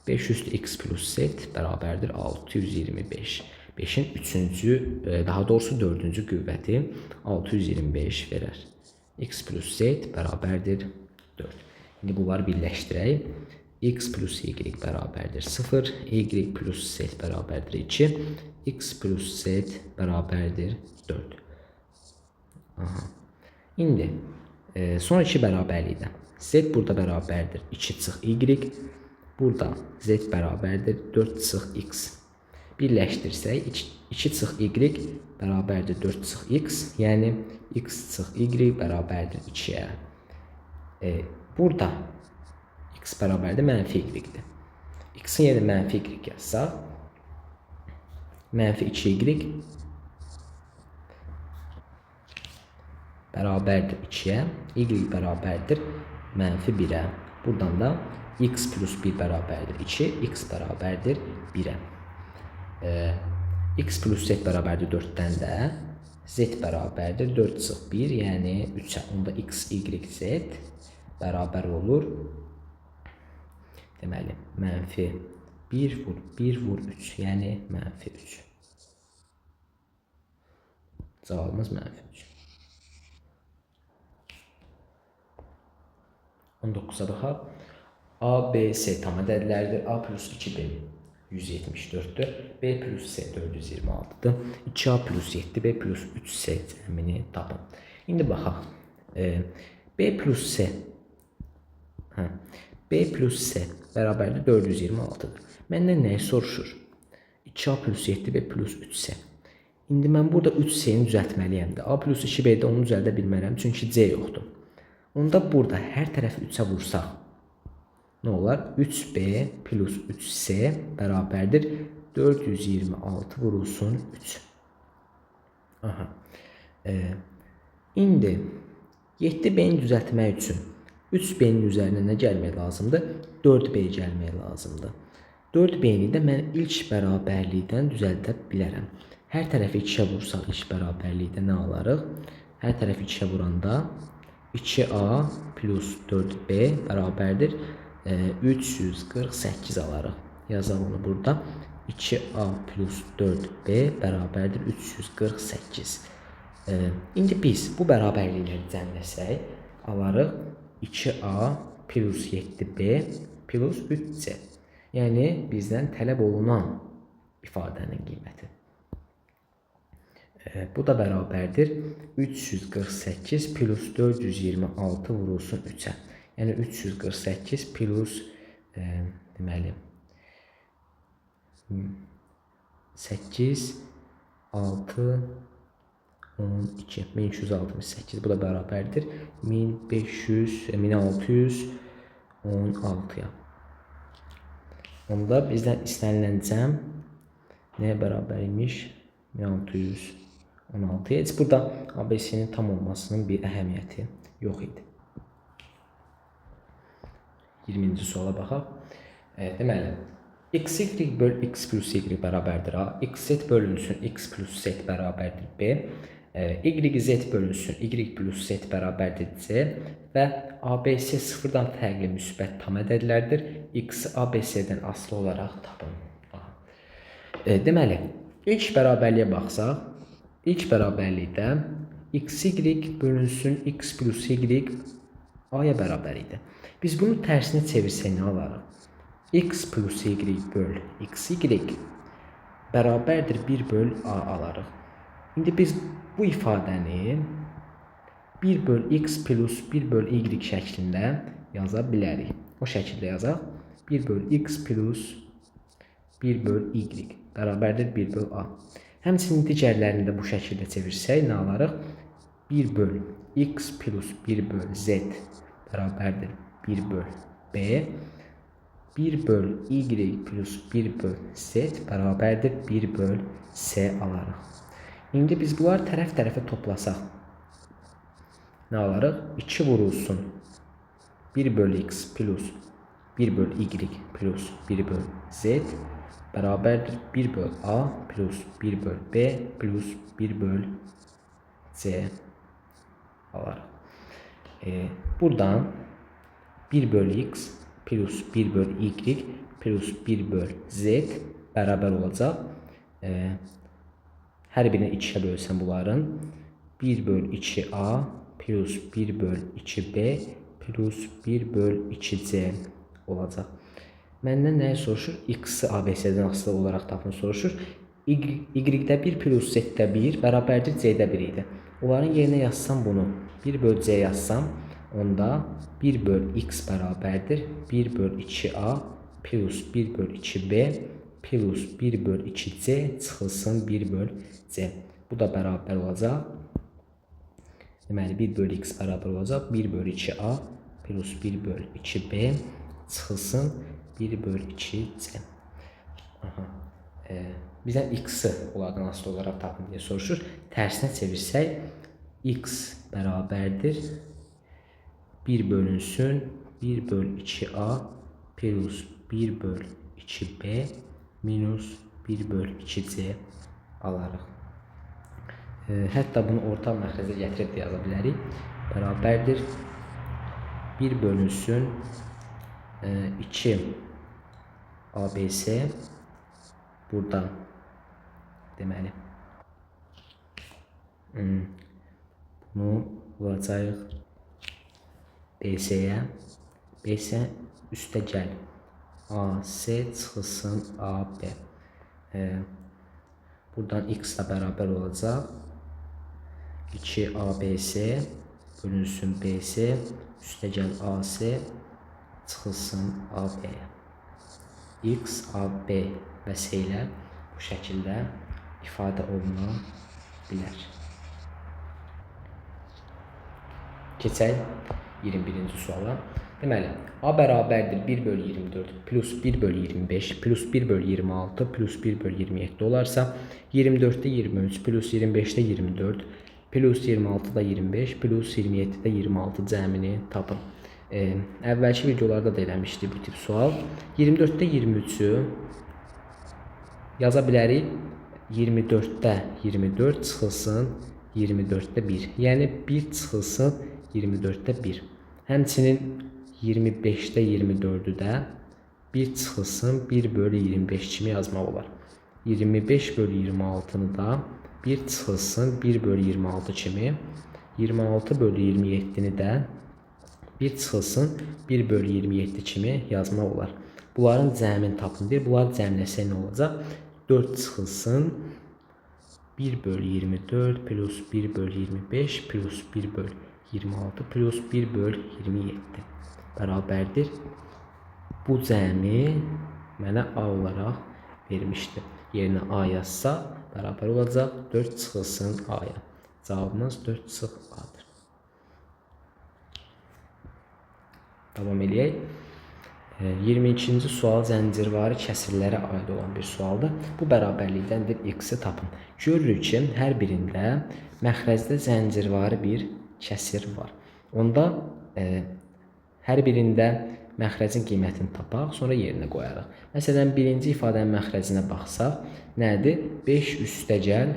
5 üstü x plus z bərabərdir 625. 5'in üçüncü, daha doğrusu dördüncü qüvvəti 625 verər. X plus z bərabərdir 4. İndi bunları birləşdirək. X plus y bərabərdir 0, y plus z bərabərdir 2, x plus z bərabərdir 4. Aha. İndi son iki bərabərlikdə z burada bərabərdir 2 çıx y, burada z bərabərdir 4 çıx x. Birləşdirsək 2 çıx y bərabərdir 4 çıx x, yəni x çıx y bərabərdir 2-yə. Burada x bərabərdir mənfi y-dir. X-in yerine mənfi y yazsaq, mənfi 2y bərabərdir 2-yə, y bərabərdir mənfi 1-ə. Buradan da x plus 1 bərabərdir 2, x bərabərdir 1-ə. X plus z bərabərdir 4-dən də z bərabərdir 4 çıx 1, yəni 3-ə. Onda x, y, z bərabər olur. Deməli, mənfi 1 vur 1 vur 3, yəni mənfi 3. Cavabımız mənfi 3. 19'a baxaq. A, B, C tam ədədlərdir. A plus 2B 174'tür. B plus C 426'dır. 2A plus 7B plus 3C cəmini tapın. İndi baxaq. B plus C B plus C bərabərdir 426'dır. Məndən nəyi soruşur? 2A plus 7B plus 3C. İndi mən burada 3C'ni düzəltməliyəm də. A plus 2B'də onu düzəldə bilmərəm, çünki C yoxdur. Onda burada hər tərəfi 3'ə vursaq, nə olar? 3B plus 3C bərabərdir 426 vurulsun 3. Aha. İndi 7B'ni düzəltmək üçün 3B'nin üzərinə nə gəlmək lazımdır? 4B gəlmək lazımdır. 4B'ni də mən ilk bərabərlikdən düzəldə bilərəm. Hər tərəfi 2'ə vursaq ilk bərabərlikdə nə alarıq? Hər tərəfi 2'ə vuranda 2A plus 4B bərabərdir 348 alarıq. Yazaq onu burada. 2A plus 4B bərabərdir 348. İndi biz bu bərabərlikləri cəmləsək, alarıq 2A plus 7B plus 3C. Yəni bizdən tələb olunan ifadənin qiyməti. Bu da bərabərdir 348 plus 426 vurulsun 3'ə. Yəni 348 plus deməli 8 6 12 1368. Bu da bərabərdir 1616'ya. Onda bizdən istənilən cəm nəyə bərabər imiş? 1616'ya. Heç burada ABC-nin tam olmasının bir əhəmiyyəti yox idi. 20-ci suala baxaq. Deməli, xy böl x plus y bərabərdir A, xz bölünsün x plus z bərabərdir B, yz bölünsün y plus z bərabərdir C və ABC sıfırdan fərqli müsbət tam ədədlərdir. X ABC-dən asılı olaraq tapın. Deməli, ilk bərabərliyə baxsaq, ilk bərabərlikdə xy bölünsün x plus y A-ya bərabər idi. Biz bunu tərsini çevirsək nə alarıq? X plus y böl xy bərabərdir 1 böl A alarıq. İndi biz bu ifadəni 1 böl x plus 1 böl y şəklində yaza bilərik. O şəkildə yazaq. 1 böl x plus 1 böl y bərabərdir 1 böl A. Həmçinin digərlərini də bu şəkildə çevirsək nə alarıq? 1 böl x plus 1 böl z bərabərdir 1 böl B. 1 böl y plus 1 böl z bərabərdir 1 böl C alarıq. İndi biz bunları tərəf-tərəfə toplasaq, nə alarıq? 2 vurulsun 1 böl x plus 1 böl y plus 1 böl z bərabərdir 1 böl A plus 1 böl B plus 1 böl C alarıq. Buradan 1 böl x plus 1 böl y plus 1 böl z bərabər olacaq. Hər birini 2-yə bölsən bunların 1 böl 2a plus 1 böl 2b plus 1 böl 2c olacaq. Məndən nəyi soruşur? X-i ABC-dən asılı olaraq tapın soruşur. Y-də 1 plus Z-də 1 bərabərdir C-də 1 idi. Onların yerinə yazsam bunu 1 böl C yazsam, onda 1 böl X bərabərdir 1 böl 2A plus 1 böl 2B plus 1 böl 2C çıxılsın 1 böl C. Bu da bərabər olacaq. Deməli 1 böl X bərabər olacaq 1 böl 2A plus 1 böl 2B çıxılsın 1 böl 2C. Bizdən X-i onlardan asılı olaraq tapın deyə soruşur. Tərsinə çevirsək, X bərabərdir 1 bölünsün 1 böl 2A plus 1 böl 2B minus 1 böl 2C alarıq. Hətta bunu orta məxrəcə gətirib də yaza bilərik. Bərabərdir 1 bölünsün 2 ABC burada deməli bunu vuracağıq BC-yə. BC üstə gəl AC çıxılsın AB. Buradan X da bərabər olacaq 2 ABC bölünsün BC üstə gəl AC çıxılsın AB-yə. X, AB və S ilə bu şəkildə ifadə oluna bilər. Keçək 21-ci suala. Deməli, A bərabərdir 1 böl 24 plus 1 böl 25 plus 1 böl 26 plus 1 böl 27 olarsa, 24-də 23 plus 25-də 24 plus 26-da 25 plus 27-də 26 cəmini tapın. Əvvəlki videolarda da eləmişdik bu tip sual. 24-də 23-ü yaza bilərik. 24-də 24 çıxılsın 24-də 1. Yəni 1 çıxılsın 24-də 1. Həmçinin 25-də 24-ü də 1 çıxılsın 1 bölü 25 kimi yazmaq olar. 25 bölü 26-nı da 1 çıxılsın 1 bölü 26 kimi, 26 bölü 27-ni də 1 çıxılsın 1 bölü 27 kimi yazmaq olar. Bunların cəmini tapındır. Bunlar cəmləsə nə olacaq? 4 çıxılsın 1 bölü 24 plus 1 bölü 25 plus 1 bölü 26 plus 1 bölü 27 bərabərdir. Bu cəmi mənə A olaraq vermişdir. Yerinə A yazsa bərabər olacaq 4 çıxılsın A-ya. Cavabımız 4 çıx A-dır. Davam edək. 22-ci sual zəncirvari kəsirlərə aid olan bir sualdır. Bu bərabərlikdəndir X-i tapın. Görürük ki, hər birində məxrəcdə zəncirvari bir kəsir var. Onda hər birində məxrəcin qiymətini tapaq, sonra yerinə qoyarıq. Məsələn, birinci ifadənin məxrəcinə baxsaq, nədir? 5 üstə gəl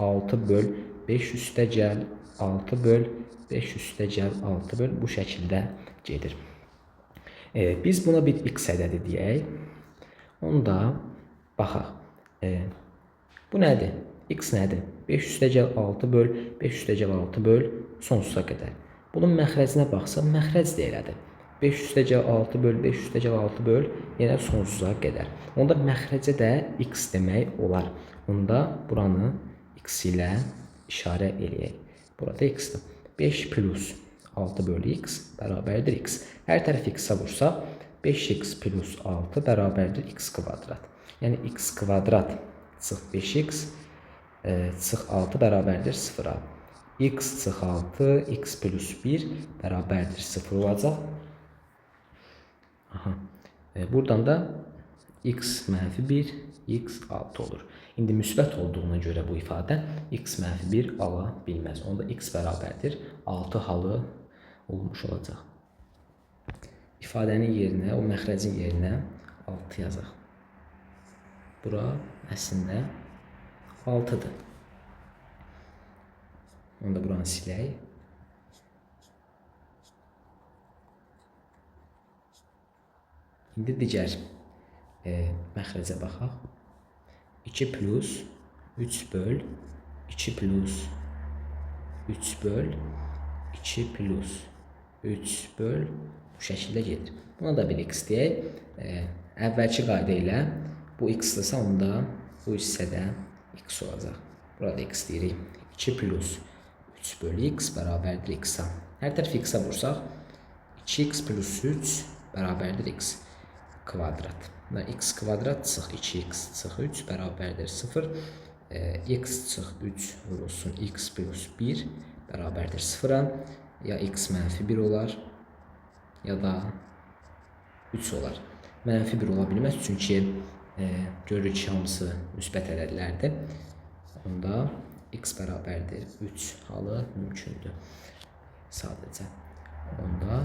6 böl 5 üstə gəl 6 böl 5 üstə gəl 6 böl bu şəkildə gedir. Biz buna bir X ədədi deyək. Onda baxaq. Bu nədir? X nədir? 5 üstə gəl 6 böl 5 üstə gəl 6 böl sonsuza qədər. Bunun məxrəcinə baxsaq, məxrəc də elədir. 5 üstə gəl 6 böl 5 üstə gəl 6 böl yenə sonsuza qədər. Onda məxrəcə də X demək olar. Onda buranı X ilə işarə eləyək. Burada X-dir. 5 plus 6 bölü X bərabərdir X. Hər tərəf X-ə vursaq, 5X plus 6 bərabərdir X kvadrat. Yəni X kvadrat çıx 5X çıx 6 bərabərdir 0-a. X çıx 6, X plus 1 bərabərdir 0 olacaq. Buradan da X mənfi 1, X 6 olur. İndi müsbət olduğuna görə bu ifadə X mənfi 1 ala bilməz. Onda X bərabərdir 6 halı olmuş olacaq. İfadənin yerinə, o məxrəcin yerinə 6 yazaq. Bura əslində 6-dır. Onda buranı silək. İndi digər Məxrəcə baxaq. 2 plus 3 böl 2 plus 3 böl 2 plus 3 böl bu şəkildə gedir. Buna da bir x deyək. Əvvəlki qayda ilə bu x-dırsa, onda bu hissədə x olacaq. Burada x deyirik. 2 plus 3 bölü x bərabərdir x-a. Hər tərəf x-a vursaq, 2x plus 3 bərabərdir x kvadrat. X kvadrat çıx 2x çıx 3 bərabərdir 0. X çıx 3 vurulsun x plus 1 bərabərdir 0-a. Ya x mənfi 1 olar, ya da 3 olar. Mənfi 1 ola bilməz, çünki görürük ki, hamısı müsbət ədədlərdir. Onda x bərabərdir 3 halı mümkündür. Sadəcə. Onda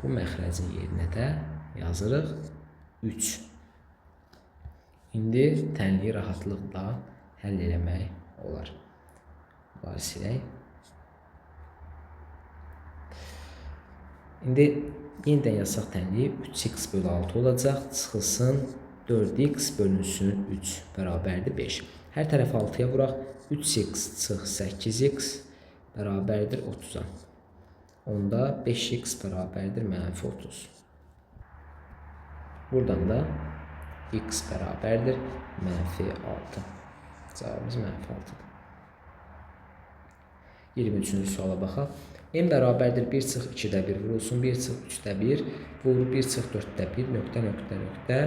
bu məxrəcin yerinə də yazırıq 3. İndi tənliyi rahatlıqla həll eləmək olar. Bunları silək. İndi yenidən yazsaq tənliyi 3x bölü 6 olacaq. Çıxılsın 4x bölünsün 3 bərabərdir 5. Hər tərəf 6-ya vuraq. 3x çıx 8x bərabərdir 30-a. Onda 5x bərabərdir mənfi 30. Buradan da x bərabərdir mənfi 6. Cavabımız mənfi 6-dır. 23-cü suala baxaq. N bərabərdir 1 çıx 2-də 1 vurulsun 1 çıx 3-də 1 vurur 1 çıx 4-də 1 nöqtə nöqtə nöqtə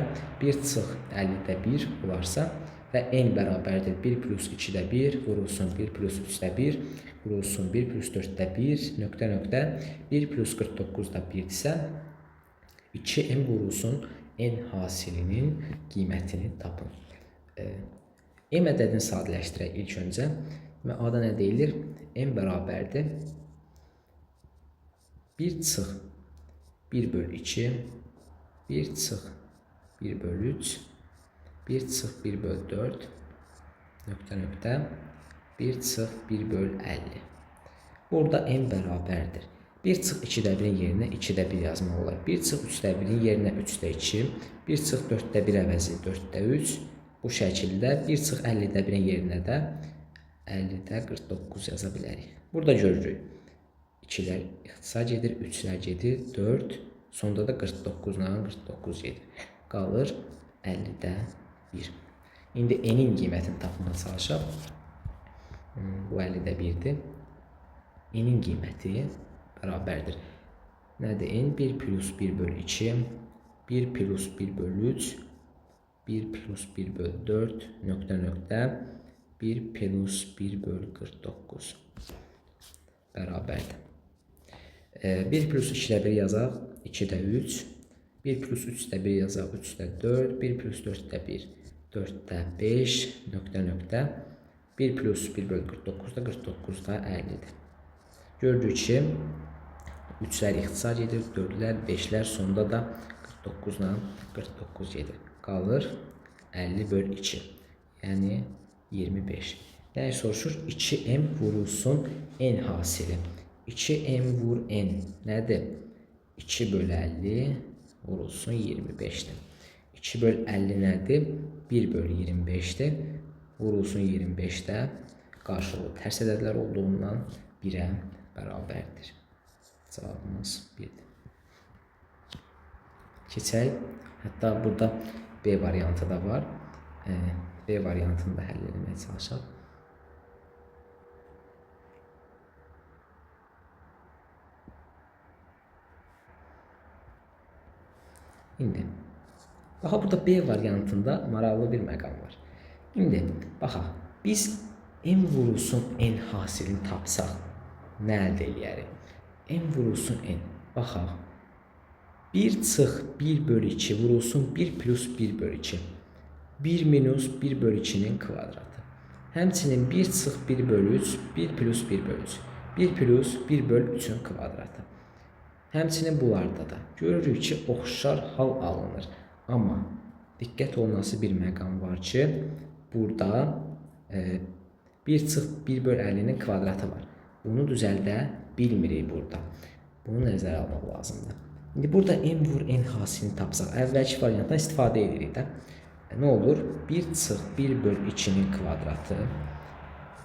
1 çıx 50-də 1 olarsa və n bərabərdir 1 plus 2-də 1 vurulsun 1 plus 3-də 1 vurulsun 1 plus 4-də 1 nöqtə nöqtə 1 plus 49-da 1 isə 2n vurulsun n hasilinin qiymətini tapın. M ədədini sadələşdirək ilk öncə. Və A-da nə deyilir? M bərabərdir 1 çıx 1 böl 2 1 çıx 1 böl 3 1 çıx 1 böl 4 nöqtə nöqtə 1 çıx 1 böl 50. Burada n bərabərdir 1 çıx 2-də 1-in yerinə 2-də 1 yazmaq olar. 1 çıx 3-də 1-in yerinə 3-də 2 1 çıx 4-də 1 əvəzi 4-də 3 bu şəkildə 1 çıx 50-də 1-in yerinə də 50-də 49 yaza bilərik. Burada görürük. 2-lər ixtisar gedir, 3-lər gedir, 4, sonda da 49-la 49 gedir. Qalır 50-də 1. İndi n-in qiymətini tapmağa çalışaq. Bu 50-də 1-dir. N-in qiyməti bərabərdir. Nədir? N 1 plus 1 bölü 2, 1 plus 1 bölü 3, 1 plus 1 bölü 4, nöqtə nöqtə, 1 plus 1 bölü 49 bərabərdir. 1 plus 2-də 1 yazaq, 2-də 3, 1 plus 3-də 1 yazaq, 3-də 4, 1 plus 4-də 1, 4-də 5, nöqtə nöqtə, 1 plus 1 bölü 49-da 49-da 50-dir. Gördük ki, 3-lər ixtisar gedir, 4-lər, 5-lər, sonda da 49-la 49 gedir. Qalır 50 böl 2, yəni 25. Nəyi soruşur? 2m vurulsun n hasili. 2m vur n nədir? 2 böl 50 vurulsun 25'dir. 2 böl 50 nədir? 1 böl 25'dir. Vurulsun 25'də qarşılıqlı tərs ədədlər olduğundan 1'ə bərabərdir. Cavabımız 1'dir. Keçək. Hətta burada B variantı da var. B variantını da həll etməyə çalışaq. İndi baxa, burada B variantında maraqlı bir məqam var. İndi baxaq, biz m vurulsun n hasilini tapsaq nə əldə eləyərik? M vurulsun n. Baxaq. 1 çıx 1 bölü 2 vurulsun 1 plus 1 bölü 2. 1 minus 1 bölü 2'nin kvadratı. Həmçinin 1 çıx 1 bölü 3, 1 plus 1 bölü 3. 1 plus 1 bölü 3'ün kvadratı. Həmçinin bunlarda da görürük ki, oxşar hal alınır. Amma diqqət olunması bir məqam var ki, burada 1 çıx 1 bölü 50'nin kvadratı var. Bunu düzəldə bilmirik burada. Bunu nəzərə almaq lazımdır. İndi burada n vur n hasilini tapsaq, əvvəlki variantdan istifadə edirik də. Nə olur? 1 çıx 1 böl 2-nin kvadratı,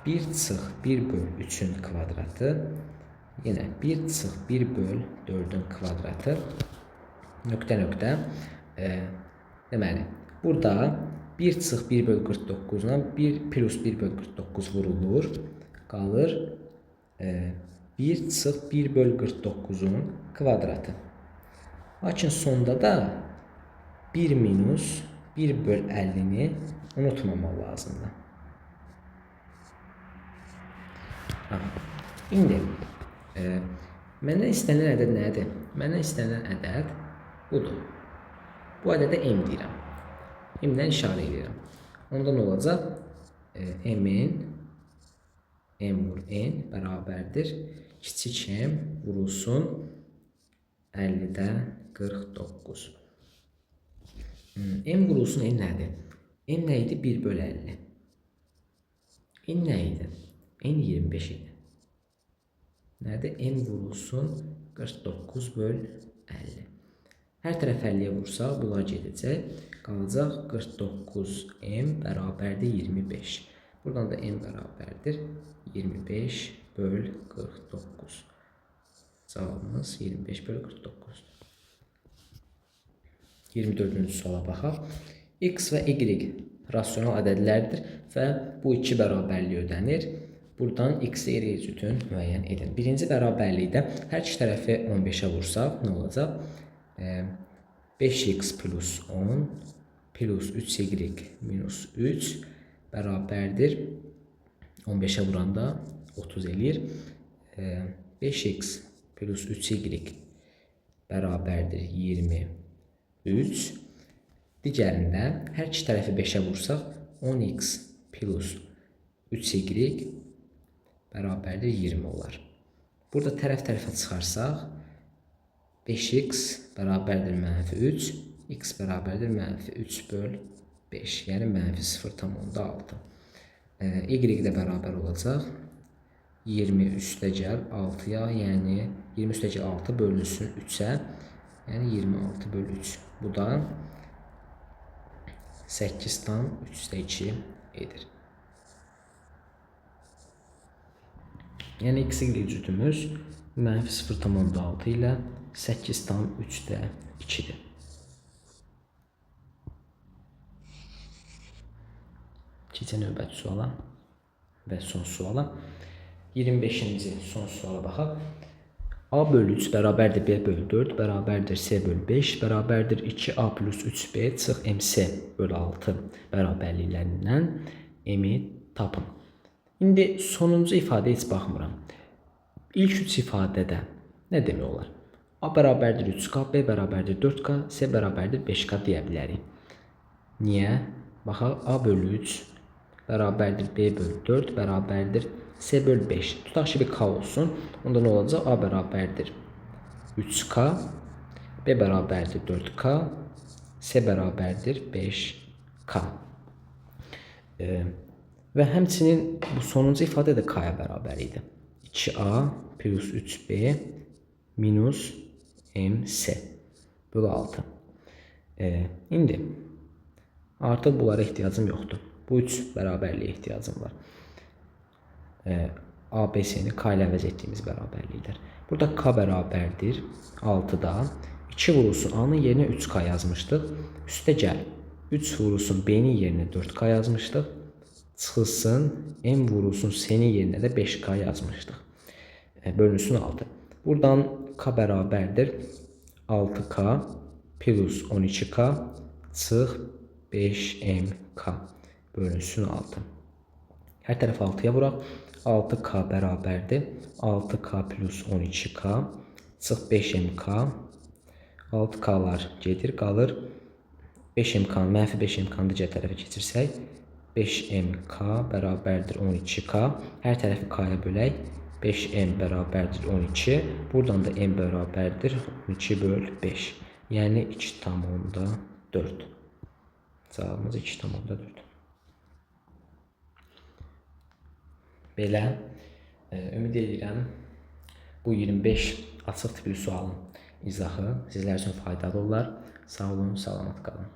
1 çıx 1 böl 3-ün kvadratı, yenə 1 çıx 1 böl 4-ün kvadratı, nöqtə. Deməli, burada 1 çıx 1 böl 49-dan 1 plus 1 böl 49 vurulur, qalır 1 çıx 1 böl 49-un kvadratı. Lakin sonda da 1 minus 1 böl 50-ni unutmamaq lazımdır. İndi məndən istənilən ədəd nədir? Məndən istənilən ədəd budur. Bu ədədə m deyirəm. M-dən işarə edirəm. Onda nə olacaq? M-in m vur n bərabərdir. Kiçik m vurulsun 50-də 49. M vurulsun n nədir? M nə idi? 1 böl 50. N nə idi? N 25 idi. Nədir? M vurulsun 49 böl 50. Hər tərəf 50-yə vursaq, bunlar gedəcək. Qalacaq 49m bərabərdir 25. Buradan da m bərabərdir 25 böl 49. Cavabımız 25 böl 49. 24-cü suala baxaq. X və Y rasional ədədlərdir və bu iki bərabərliyi ödənir. Buradan x ilə y cütün müəyyən edin. Birinci bərabərlikdə hər iki tərəfi 15-ə vursaq nə olacaq? 5x plus 10 plus 3y minus 3 bərabərdir. 15-ə vuranda 30 eləyir. 5x plus 3y bərabərdir 23. Digərində hər iki tərəfi 5-ə vursaq 10x plus 3y bərabərdir 20 olar. Burada tərəf-tərəfə çıxarsaq 5x bərabərdir -3, x bərabərdir -3 böl 5, yəni -0,6. Y də bərabər olacaq 20 üstəgəl 6-ya, yəni 20 üstəgəl 6 bölünsün 3-ə, yəni 26 böl 3. Bu da 8,3 edir. Yəni x-in cütümüz -0,6 ilə 8,3-dir. Keçək növbəti suala və son suala. 25-ci son suala baxaq. A bölü 3 bərabərdir B bölü 4 bərabərdir C bölü 5 bərabərdir 2A plus 3B çıx MC bölü 6 bərabərliklərindən M-i tapın. İndi sonuncu ifadəyə heç baxmıram. İlk üç ifadədə nə demək olar? A bərabərdir 3K, B bərabərdir 4K, C bərabərdir 5K deyə bilərik. Niyə? Baxaq, A bölü 3 bərabərdir B bölü 4 bərabərdir C bölü 5. Tutaq ki, bir K olsun. Onda nə olacaq? A bərabərdir 3K, B bərabərdir 4K, C bərabərdir 5K. Və həmçinin bu sonuncu ifadə də K-ya bərabər idi. 2A plus 3B minus MC bölü 6. İndi artıq bunlara ehtiyacım yoxdur. Bu üç bərabərliyə ehtiyacım var. A, B, C-ni K ilə əvəz etdiyimiz bərabərliklər. Burada K bərabərdir 6-da 2 vurulsun A-nın yerinə 3K yazmışdıq. Üstə gəl 3 vurulsun B-nin yerinə 4K yazmışdıq. Çıxılsın M vurulsun C-nin yerinə də 5K yazmışdıq. Bölünsün 6. Buradan K bərabərdir 6K plus 12K çıx 5MK bölünsün 6. Hər tərəf 6-ya vuraq. 6K bərabərdir 6K plus 12K çıx 5MK. 6K'lar gedir, qalır 5MK-nı, mənfi 5MK-nı digər tərəfə keçirsək 5MK bərabərdir 12K. Hər tərəfi K-ya bölək. 5M bərabərdir 12. Buradan da M bərabərdir 12 böl 5. Yəni 2,4. Cavabımız 2,4. Belə ümid edirəm bu 25 açıq tipli sualın izahı sizlər üçün faydalı olar. Sağ olun, salamat qalın.